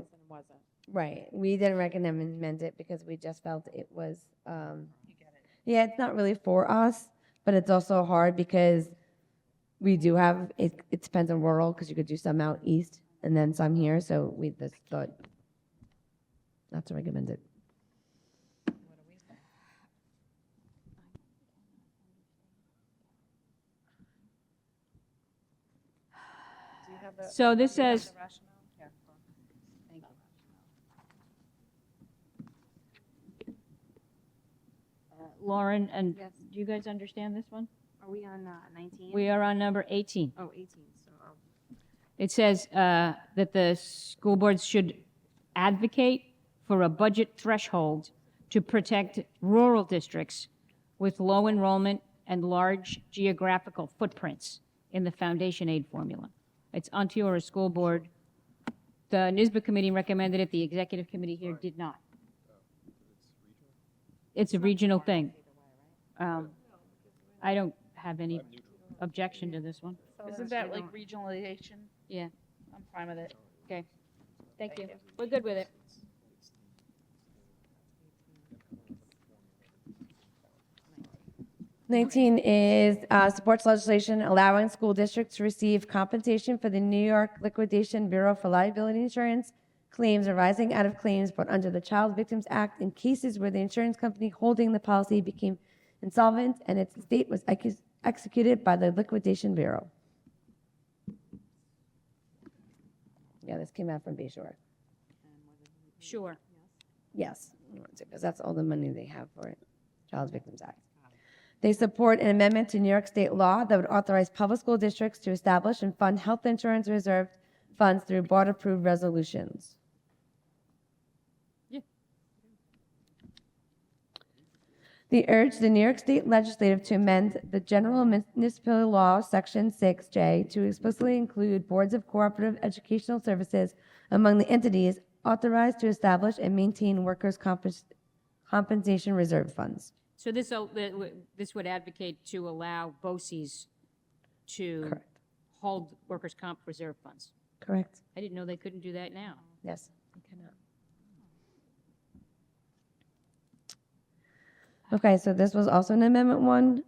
right. We didn't recommend it because we just felt it was, yeah, it's not really for us, but it's also hard because we do have, it depends on rural, because you could do some out east and then some here, so we just thought not to recommend it. So this says, Lauren, and do you guys understand this one? Are we on 19? We are on number 18. Oh, 18. So It says that the school boards should advocate for a budget threshold to protect rural districts with low enrollment and large geographical footprints in the foundation aid formula. It's Ontario School Board. The NYSBA committee recommended it. The executive committee here did not. It's a regional thing. I don't have any objection to this one. Isn't that like regionalization? Yeah. I'm fine with it. Okay. Thank you. We're good with it. Nineteen is supports legislation allowing school districts to receive compensation for the New York Liquidation Bureau for liability insurance claims arising out of claims brought under the Child Victims Act in cases where the insurance company holding the policy became insolvent and its estate was executed by the Liquidation Bureau. Yeah, this came out from Bayshore. Sure. Yes, because that's all the money they have for it. Child Victims Act. They support an amendment to New York state law that would authorize public school districts to establish and fund health insurance reserve funds through board-approved resolutions. Yeah. They urge the New York State Legislature to amend the General Municipal Law, Section 6J, to explicitly include boards of cooperative educational services among the entities authorized to establish and maintain workers' compensation reserve funds. So this would advocate to allow BOCES to hold workers' comp reserve funds. Correct. I didn't know they couldn't do that now. Yes, you cannot. Okay, so this was also an amendment one.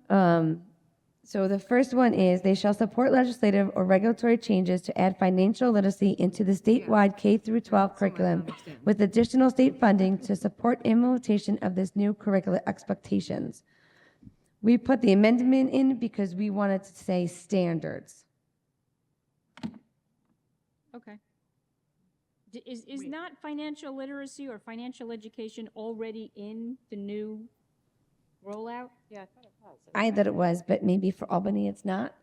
So the first one is they shall support legislative or regulatory changes to add financial literacy into the statewide K through 12 curriculum with additional state funding to support implementation of this new curricular expectations. We put the amendment in because we wanted to say standards. Okay. Is not financial literacy or financial education already in the new rollout? yeah, I thought it was. I thought it was, but maybe for Albany it's not.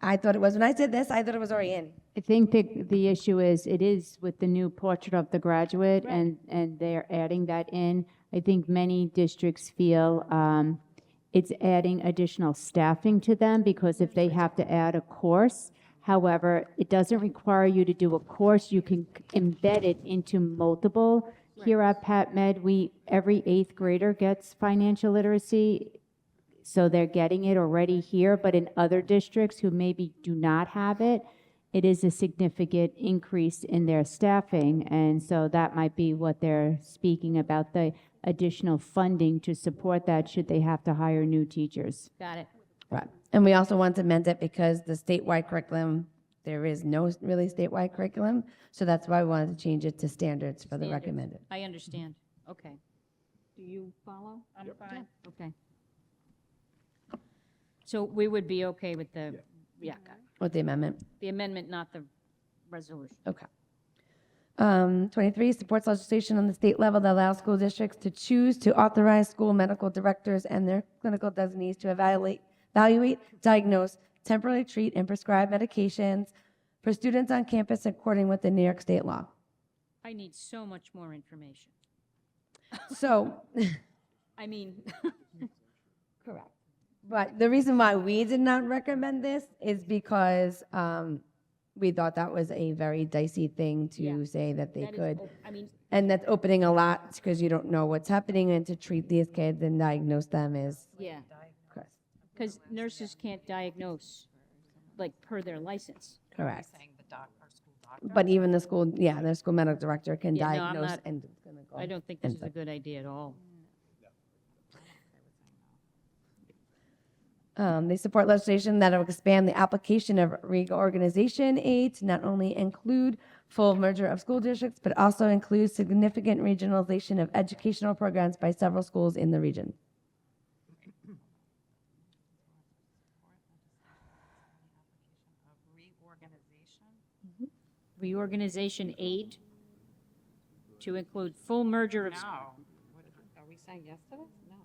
I thought it was, when I said this, I thought it was already in. I think that the issue is, it is with the new portrait of the graduate, and they're adding that in. I think many districts feel it's adding additional staffing to them, because if they have to add a course, however, it doesn't require you to do a course. You can embed it into multiple. Here at Pat Med, every 8th grader gets financial literacy, so they're getting it already here. But in other districts who maybe do not have it, it is a significant increase in their staffing. And so that might be what they're speaking about, the additional funding to support that should they have to hire new teachers. Got it. Right. And we also want to amend it because the statewide curriculum, there is no really statewide curriculum. So that's why we wanted to change it to standards for the Standards. recommended. I understand. Okay. Do you follow? I'm fine. Okay. So we would be okay with the, got it. With the amendment. The amendment, not the resolution. Okay. 23, supports legislation on the state level that allows school districts to choose to authorize school medical directors and their clinical designees to evaluate, diagnose, temporarily treat, and prescribe medications for students on campus according with the New York State law. I need so much more information. So, I mean, correct. But the reason why we did not recommend this is because we thought that was a very dicey thing to say that they that is could. I mean, And that's opening a lot because you don't know what's happening, and to treat these kids and diagnose them is. yeah. Because nurses can't diagnose, like, per their license. Correct. But even the school, their school medical director can Yeah, no, I'm diagnose not- and it's gonna go. I don't think this is a and- good idea at all. They support legislation that will expand the application of reorganization aid to not only include full merger of school districts, but also include significant regionalization of educational programs by several schools in the region. Reorganization aid to include full merger of. No. Are we saying yes to this? No.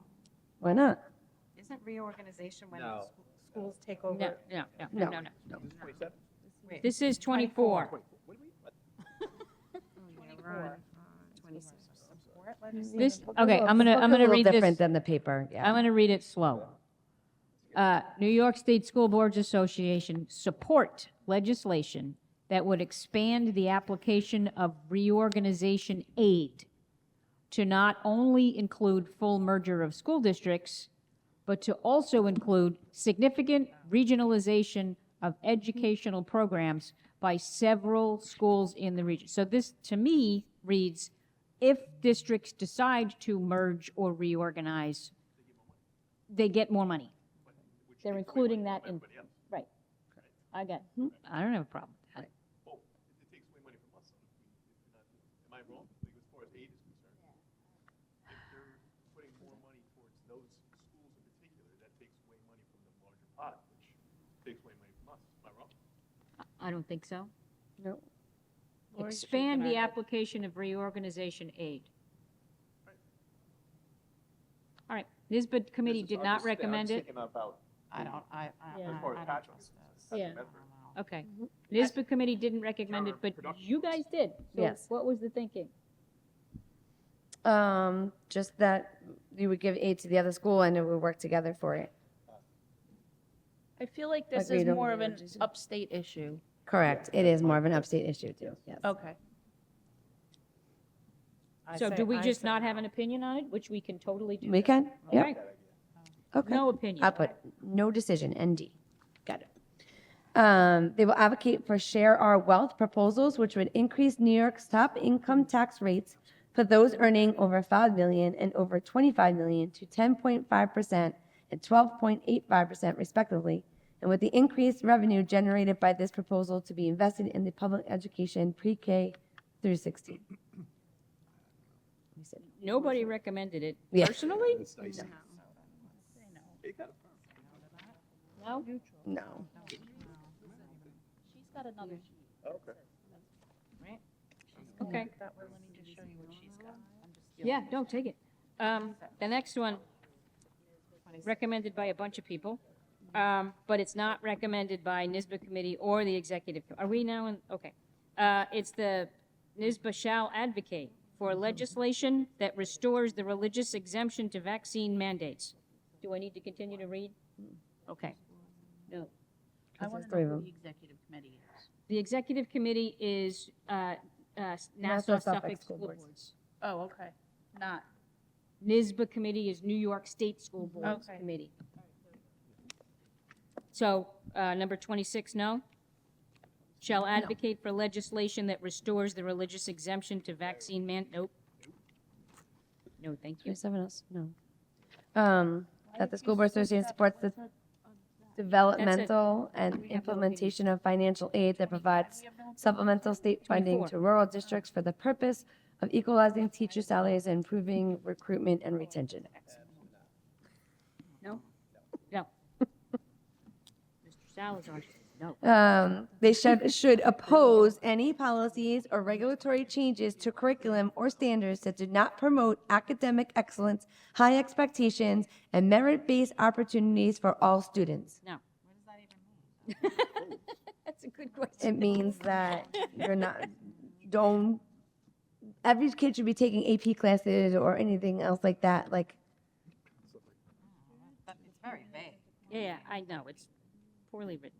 Why not? Isn't reorganization when No. schools take over? No. Wait. This is 24. This, okay, I'm gonna a little read this. different than the paper, yeah. I'm gonna read it slow. New York State School Boards Association support legislation that would expand the application of reorganization aid to not only include full merger of school districts, but to also include significant regionalization of educational programs by several schools in the region. So this, to me, reads, if districts decide to merge or reorganize, they get more money. They're including that in, right. I don't have a problem with that. Am I wrong? Like, as far as aid is concerned, if they're putting more money towards those schools in particular, that takes away money from the larger pot, which takes away money from us. Am I wrong? I don't think so. No. Expand the application of reorganization aid. All right, NISBA committee did not recommend it. I don't, I Yeah. don't know. Yeah. Okay. NISBA committee didn't recommend it, but you guys did. So Yes. what was the thinking? Just that you would give aid to the other school and it would work together for it. I feel like this Like is we don't more of really an do- upstate issue. Correct. It is more of an upstate issue too, yes. Okay. So do we just not have an opinion on it, which we can totally do? We can, yep. Okay. Okay. No opinion. I'll put no decision, ND. Got it. They will advocate for Share Our Wealth proposals, which would increase New York's top income tax rates for those earning over $5 million and over $25 million to 10.5% and 12.85% respectively, and with the increased revenue generated by this proposal to be invested in the public education pre-K through 16. Nobody recommended it Yeah. personally? No? No. She's got another sheet. Okay. Right? Okay. Let me just show you what she's got. I'm just Yeah, don't take it. The next one, recommended by a bunch of people. but it's not recommended by NISBA committee or the executive. Are we now in, okay. It's the NISBA shall advocate for legislation that restores the religious exemption to vaccine mandates. Do I need to continue to read? Okay. No. I want to know who the executive committee is. The executive committee is Suffolk Nassau Suffolk School School Boards. Boards. Oh, okay. Not, NISBA committee is New York State School Boards Okay. Committee. So, number 26, no? Shall advocate for legislation that restores the religious exemption to vaccine nope. No, thank you. 27 else? No. That the School Board Association supports the developmental and implementation of financial aid that provides supplemental state funding 24. to rural districts for the purpose of equalizing teacher salaries and improving recruitment and retention. No? No. Mr. Salazar says no. They should oppose any policies or regulatory changes to curriculum or standards that do not promote academic excellence, high expectations, and merit-based opportunities for all students. No. What does that even mean? That's a good question. It means that every kid should be taking AP classes or anything else like that. Like, It's very vague. Yeah, I know, it's poorly written.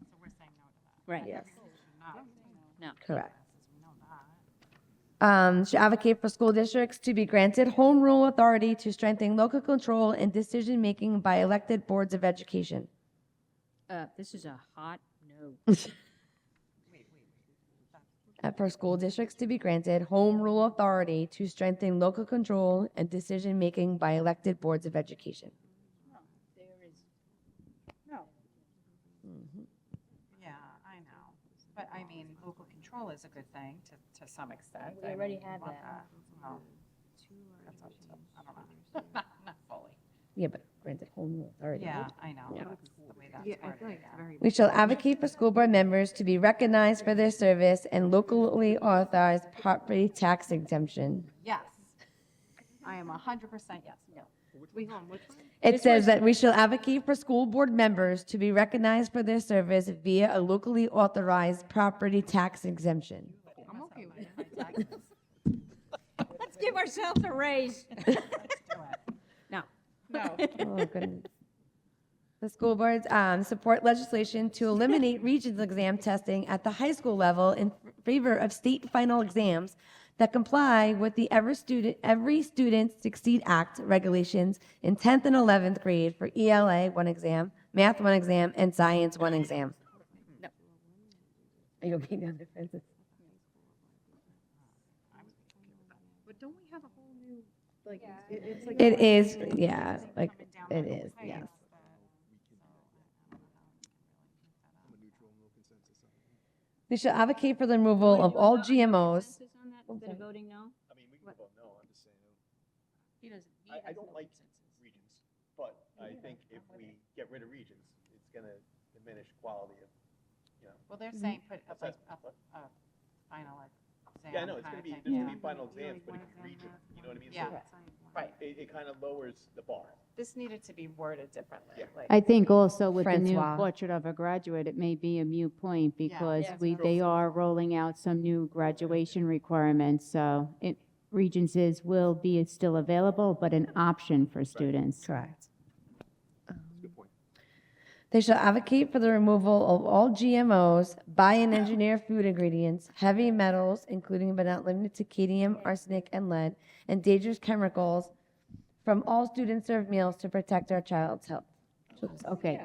So we're saying no to that. Right. Yes. No. correct. Should advocate for school districts to be granted home rule authority to strengthen local control and decision-making by elected boards of education. This is a hot no. For school districts to be granted home rule authority to strengthen local control and decision-making by elected boards of education. There is, no. Yeah, I know. But I mean, local control is a good thing to some extent. We I already mean, have love that. Well, that's up to, I don't know. Not fully. Yeah, but granted home rule authority. Yeah, right? I know. Yeah. That's the way that's worded, yeah. We shall advocate for school board members to be recognized for their service and locally authorized property tax exemption. Yes. I am 100% yes. No. Which one? It says that we shall advocate for school board members to be recognized for their service via a locally authorized property tax exemption. I'm okay with it. Let's give ourselves a raise. Let's do it. No. No. Oh, goodness. The school boards support legislation to eliminate regions exam testing at the high school level in favor of state final exams that comply with the Every Student Succeed Act regulations in 10th and 11th grade for ELA 1 exam, Math 1 exam, and Science 1 exam. No. Are you okay down there, Francis? But don't we have a whole new, like, it's like. It is, yeah, like, it is, yes. They shall advocate for the removal of all GMOs. Consensus on that instead of voting no? I mean, we can vote no, I'm just saying. He doesn't. I don't like regions, but I think if we get rid of regions, it's gonna diminish quality of, you know. Well, they're saying put up like a final exam. Yeah, I know, it's kind gonna of be, thing, there's yeah. gonna be final exams, but if you region, you know what I mean? Yeah, So right. it kind of lowers the bar. This needed to be worded differently. Like, I think also with the new Francois. portrait of a graduate, it may be a moot point because Yeah. they are rolling out some new graduation requirements. So Regencies will be still available, but an option for students. Correct. They shall advocate for the removal of all GMOs, buy and engineer food ingredients, heavy metals, including but not limited to cadmium, arsenic, and lead, and dangerous chemicals from all student-served meals to protect our child's health. Okay,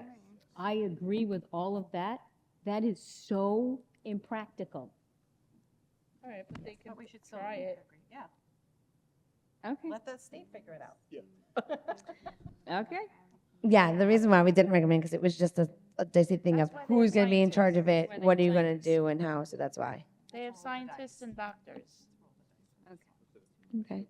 I agree with all of that. That is so impractical. All right, but they can we should still try it. Yeah. Okay. Let the state figure it out. Okay. Yeah, the reason why we didn't recommend, because it was just a dicey thing of That's why who's they're going to be in charge of it, That's why what are they're you going to scientists. do, and how, so that's why. They have scientists and doctors. Okay.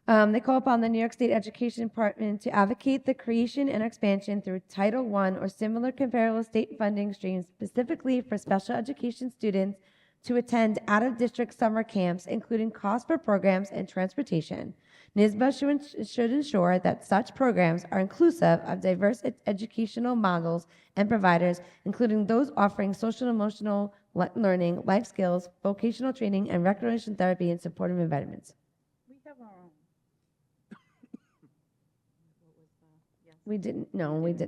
They call upon the New York State Education Department to advocate the creation and expansion through Title I or similar comparable state funding streams specifically for special education students to attend out-of-district summer camps, including costs for programs and transportation. NYSBA should ensure that such programs are inclusive of diverse educational models and providers, including those offering social and emotional learning, life skills, vocational training, and recreation therapy and supportive environments. We have our own. We didn't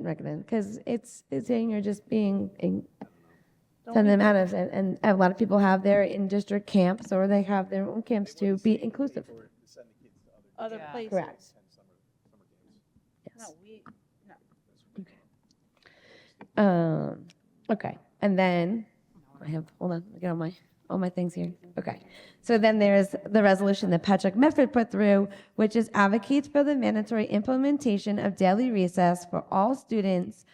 recommend, because it's saying you're just being, send them out of, and a lot of people have their in-district camps, or they have their own camps to be inclusive. Other places. Correct. No, no. Okay, and then, hold on, I got all my things here. Okay, so then there's the resolution that Patchogue-Medford put through, which is advocates for the mandatory implementation of daily recess for all students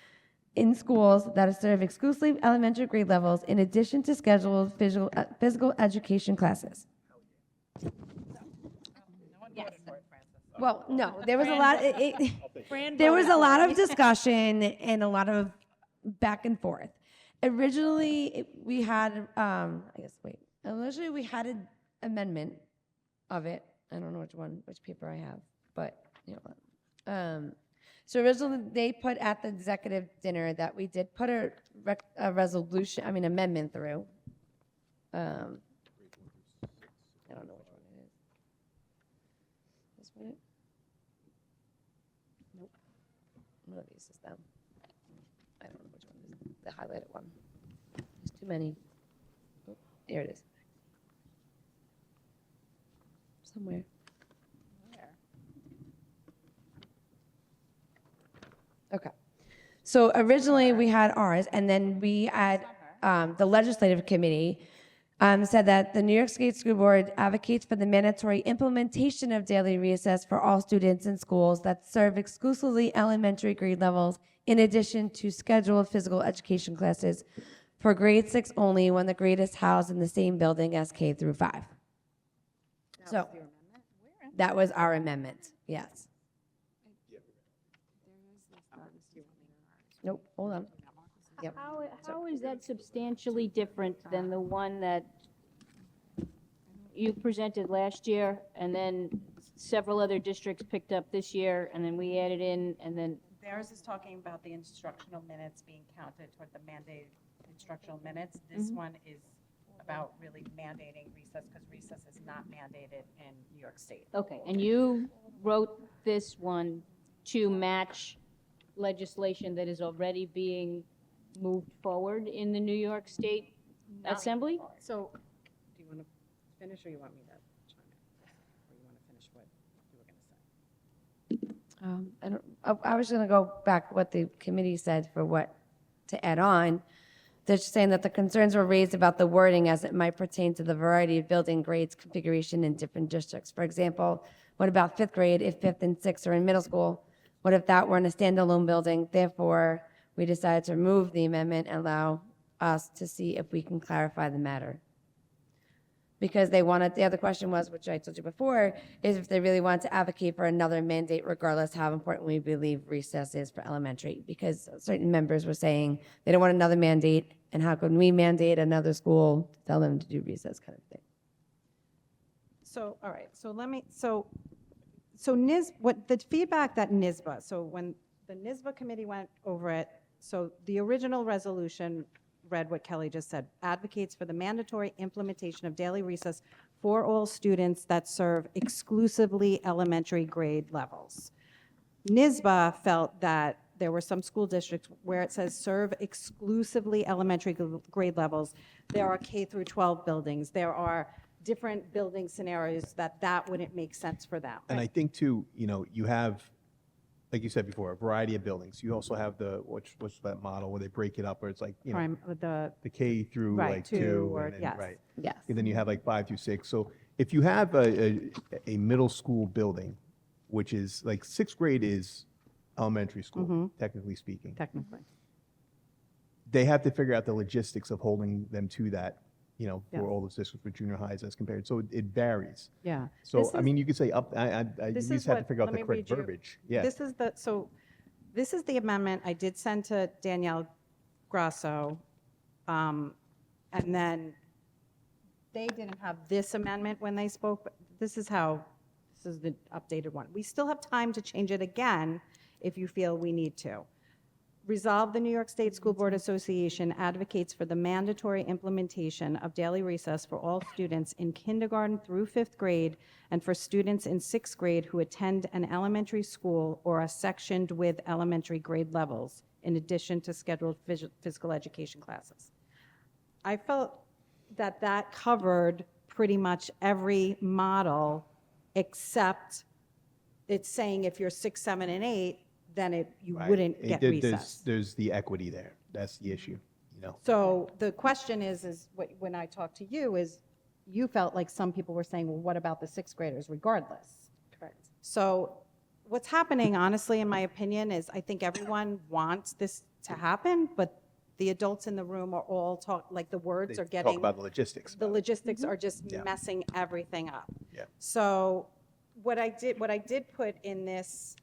in schools that serve exclusively elementary grade levels, in addition to scheduled physical education classes. Well, no, there was a lot. There was a lot of discussion and a lot of back and forth. Originally, we had, Initially we had an amendment of it. I don't know which paper I have, but so originally they put at the executive dinner that we did put a amendment through. I don't know which one it is. This one? Nope. One of these is them. I don't know which one it is. The highlighted one. There's too many. Oh, here it is. Somewhere. Okay. So originally we had ours, and then we had the legislative committee said that the New York State School Board advocates for the mandatory implementation of daily recess for all students in schools that serve exclusively elementary grade levels, in addition to scheduled physical education classes for grade 6 only, when the grade is housed in the same building as K through 5. So that was our amendment, yes. Nope, hold on. Yep. How is that substantially different than the one that you presented last year, and then several other districts picked up this year, and then we added in, and then? Theirs is talking about the instructional minutes being counted toward the mandated instructional minutes. This one is about really mandating recess, because recess is not mandated in New York State. Okay, and you wrote this one to match legislation that is already being moved forward in the New York State Assembly? So, do you want to finish, or you want me to chime in? Or you want to finish what you were going to say? I was going to go back what the committee said for what to add on. They're just saying that the concerns were raised about the wording as it might pertain to the variety of building grades configuration in different districts. For example, what about 5th grade if 5th and 6th are in middle school? What if that were in a standalone building? Therefore, we decided to remove the amendment and allow us to see if we can clarify the matter. Because they wanted, the other question was, which I told you before, is if they really wanted to advocate for another mandate, regardless how important we believe recess is for elementary. Because certain members were saying they don't want another mandate, and how can we mandate another school to tell them to do recess kind of thing. So, all right, so what the feedback that NYSBA, so when the NYSBA committee went over it, so the original resolution read what Kelly just said, advocates for the mandatory implementation of daily recess for all students that serve exclusively elementary grade levels. NYSBA felt that there were some school districts where it says serve exclusively elementary grade levels. There are K through 12 buildings. There are different building scenarios that wouldn't make sense for them. And I think too, you have, like you said before, a variety of buildings. You also have what's that model where they break it up, where it's like, the K through right, like 2, or, and then, yes. right. Yes. And then you have like 5 through 6. So if you have a middle school building, which is like 6th grade is elementary school, technically speaking. Technically. They have to figure out the logistics of holding them to that, Yes. for all the districts for junior highs as compared. So it varies. Yeah. So, you could say up, you This just is have to what- figure out let the me correct read you- verbiage. Yeah. This is the amendment I did send to Danielle Grasso. And then they didn't have this amendment when they spoke, but this is the updated one. We still have time to change it again if you feel we need to. Resolve, the New York State School Board Association advocates for the mandatory implementation of daily recess for all students in kindergarten through 5th grade and for students in 6th grade who attend an elementary school or are sectioned with elementary grade levels, in addition to scheduled physical education classes. I felt that that covered pretty much every model, except it's saying if you're 6, 7, and 8, then you wouldn't get recess. There's the equity there. That's the issue, you know. So the question when I talked to you, is you felt like some people were saying, well, what about the 6th graders regardless? Correct. So what's happening, honestly, in my opinion, is I think everyone wants this to happen, but the adults in the room are all like the words They are getting. talk about the logistics. The logistics are just Yeah. messing everything up. Yeah. So what I did put in this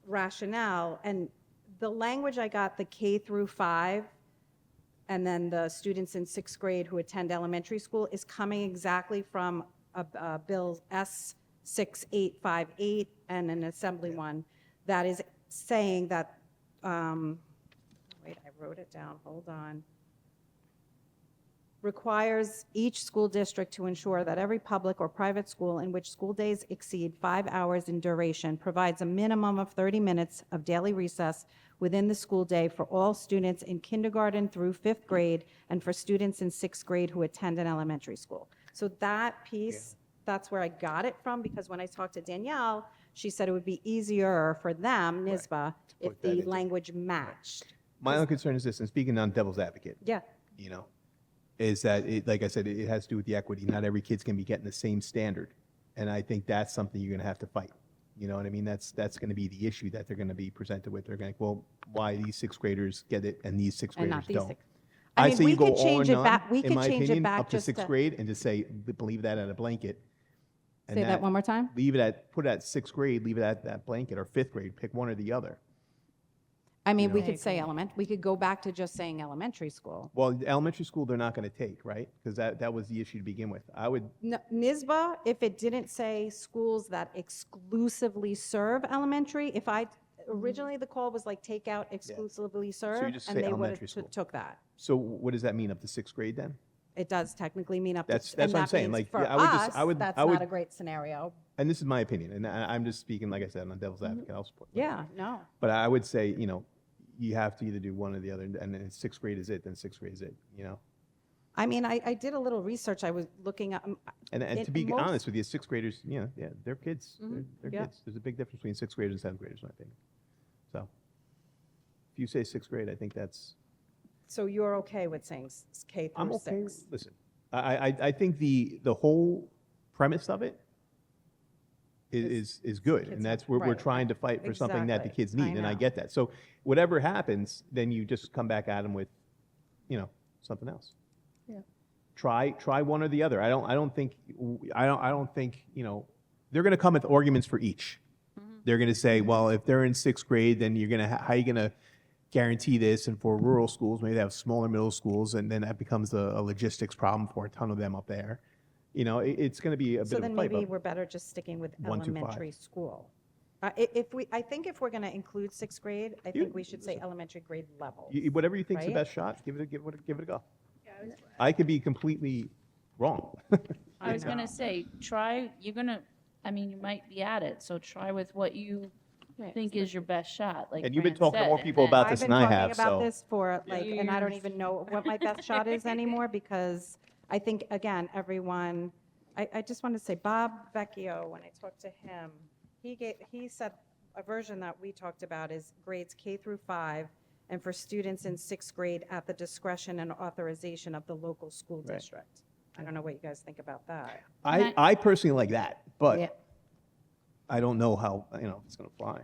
rationale, and the language I got, the K through 5, and then the students in 6th grade who attend elementary school, is coming exactly from a Bill S6858 and an Assembly one that is saying that, wait, I wrote it down, hold on. Requires each school district to ensure that every public or private school in which school days exceed 5 hours in duration provides a minimum of 30 minutes of daily recess within the school day for all students in kindergarten through 5th grade and for students in 6th grade who attend an elementary school. So that piece, that's where I got it from, because when I talked to Danielle, she said it would be easier for them, NYSBA, if the language matched. My only concern is this, and speaking on devil's advocate, Yeah. you know, is that, like I said, it has to do with the equity. Not every kid's going to be getting the same standard. And I think that's something you're going to have to fight. You know what I mean? That's going to be the issue that they're going to be presented with. They're going to, well, why these 6th graders get it and these 6th And graders not these don't? 6th. I mean, say we you go could all change or it none, back- we in could my change it opinion, back up to just 6th to- grade and just say, believe that at a blanket. And Say that one more time? Leave it at, put it at 6th grade, leave it at that blanket, or 5th grade, pick one or the other. I mean, we know. could say we could go back to just saying elementary school. Well, elementary school, they're not going to take, right? Because that was the issue to begin with. I would, NYSBA, if it didn't say schools that exclusively serve elementary, originally the call was like take out exclusively serve, just and say they would elementary have school. took that. so what does that mean up to 6th grade then? It does technically mean up to. That's and what I'm that saying, means like, for yeah, I would just- us, I would- that's I would- not a great scenario. And this is my opinion, and I'm just speaking, like I said, I'm a devil's advocate, I'll support. Yeah, no. But I would say, you know, you have to either do one or the other, and then if 6th grade is it, then 6th grade is it, you know? I mean, I did a little research. I was looking at. And to be honest with you, 6th graders, you know, yeah, they're kids. They're Yeah. kids. There's a big difference between 6th graders and 7th graders, I think. So, if you say 6th grade, I think that's. So you're okay with saying K through I'm okay. 6? Listen, I think the whole premise of it is good, and that's we're right. trying to fight for something that the Exactly. kids need, and I know. get that. So whatever happens, then you just come back at them with, you know, something else. Yeah. Try one or the other. I don't think you know, they're going to come with arguments for each. They're going to say, well, if they're in 6th grade, then you're going to how are you going to guarantee this? And for rural schools, maybe they have smaller middle schools, and then that becomes a logistics problem for a ton of them up there. You know, it's going to be a bit So of a then fight. maybe but we're better just sticking with 1 to 5. elementary school. I think if we're going to include 6th grade, I think we should say elementary grade level. Whatever you think's the right? best shot, give it a go. I could be completely wrong. I was gonna say, I mean, you might be at it, so try with what you think is your best shot, like And you've been Fran talking to said, more and people then- about this than I have, I've been talking about so. this for and I don't Years. even know what my best shot is anymore, because I think, again, everyone, I just want to say, Bob Vecchio, when I talked to him, he said a version that we talked about is grades K through 5, and for students in 6th grade at the discretion and authorization of the local school Right. district. I don't know what you guys think about that. I personally like that, but Yeah. I don't know how, you know, it's going to fly.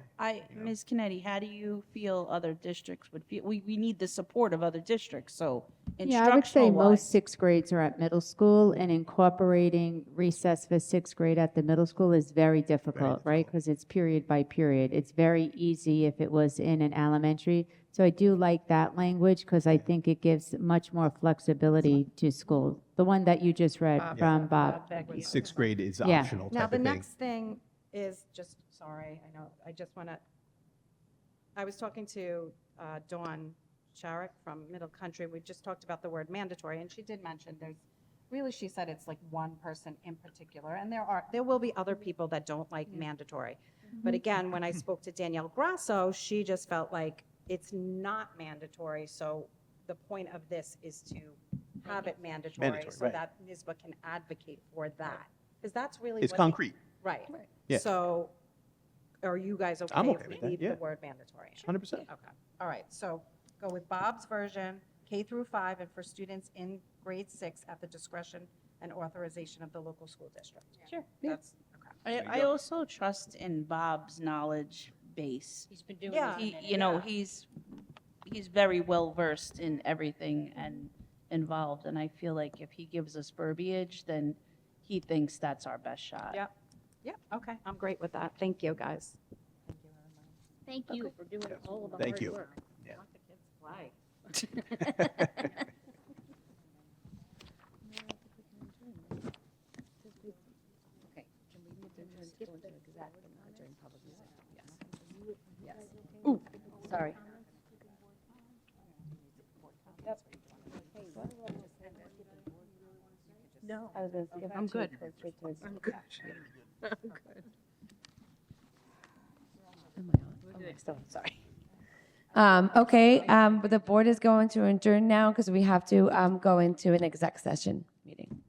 Ms. Kennedy, how do you feel other districts would feel? We need the support of other districts, so Yeah, I would say instructional-wise. most 6th grades are at middle school, and incorporating recess for 6th grade at the middle school is very difficult, right? Because it's period by period. It's very easy if it was in an elementary So I do like that language because I think it gives much more flexibility to schools. The one that you just read from Bob. Sixth grade is Yeah. optional Now, type the of thing. next thing is just, sorry, I know, I just want to, I was talking to Dawn Sharrock from Middle Country. We just talked about the word mandatory, and she did mention there's, really, she said it's like one person in particular, and there will be other people that don't like mandatory. But again, when I spoke to Danielle Grasso, she just felt like it's not mandatory, so the point of this is to have it mandatory Mandatory, so right. that NYSBA can advocate for that. Because that's really It's what concrete. Right. Yeah. So are you guys okay I'm if okay we with that, leave yeah. the word mandatory? 100%. Okay. All right. So go with Bob's version, K through 5, and for students in grade 6 at the discretion and authorization of the local school district. Sure. That's okay. I also trust in Bob's knowledge base. He's been doing Yeah. this a minute. You know, he's very well versed in everything and involved, and I feel like if he gives us verbiage, then he thinks that's our best shot. Yep. Yep. Okay. I'm great with that. Thank you, guys. Thank you for doing all of the Thank hard you. work. Yeah. Let the kids fly. Okay, can we move to skip the exact during public music? Yes. Yes. Ooh, sorry. No. I was gonna skip I'm to good. closer towards- I'm good. I'm good. Sorry. Okay, but the board is going to adjourn now because we have to go into an exec session meeting.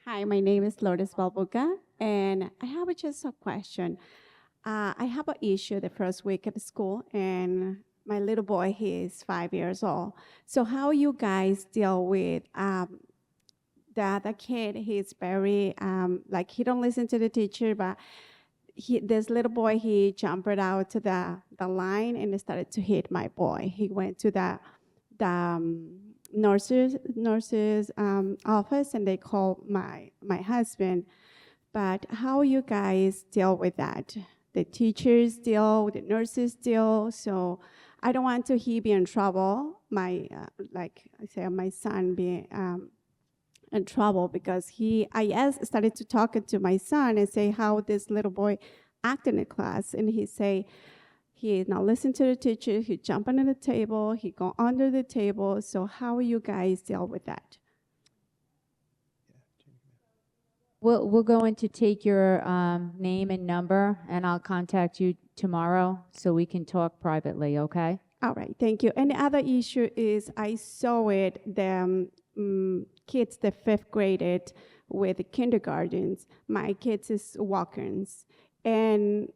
Hi, my name is Lourdes Balbuca, and I have just a question. I have an issue the first week at school, and my little boy, he is 5 years old. So how you guys deal with the other kid? He's very, like he don't listen to the teacher, but this little boy, he jumped out to the line and started to hit my boy. He went to the nurse's office, and they called my husband. But how you guys deal with that? The teachers deal, the nurses deal. So I don't want he be in trouble. My like I say, my son be in trouble because I started to talk to my son and say how this little boy acted in class, and he say he not listen to the teacher, he jump under the table, he go under the table. So how you guys deal with that? We're going to take your name and number, and I'll contact you tomorrow so we can talk privately, okay? All right, thank you. And the other issue is I saw it, the kids, the 5th graded with the kindergartens. My kids is walk-ins, and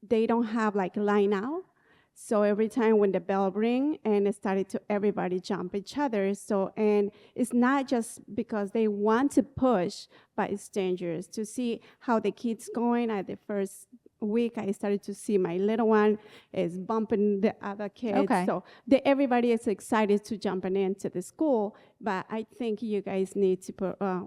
they don't have like line out. So every time when the bell ring, and it started to everybody jump each other. So, and it's not just because they want to push, but it's dangerous to see how the kids going. At the first week, I started to see my little one is bumping the other kids. Okay. So everybody is excited to jumping into the school, but I think you guys need to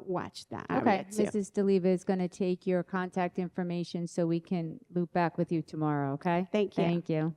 watch that Okay, area too. Mrs. DeLiva is going to take your contact information so we can loop back with you tomorrow, okay? Thank you. Thank you.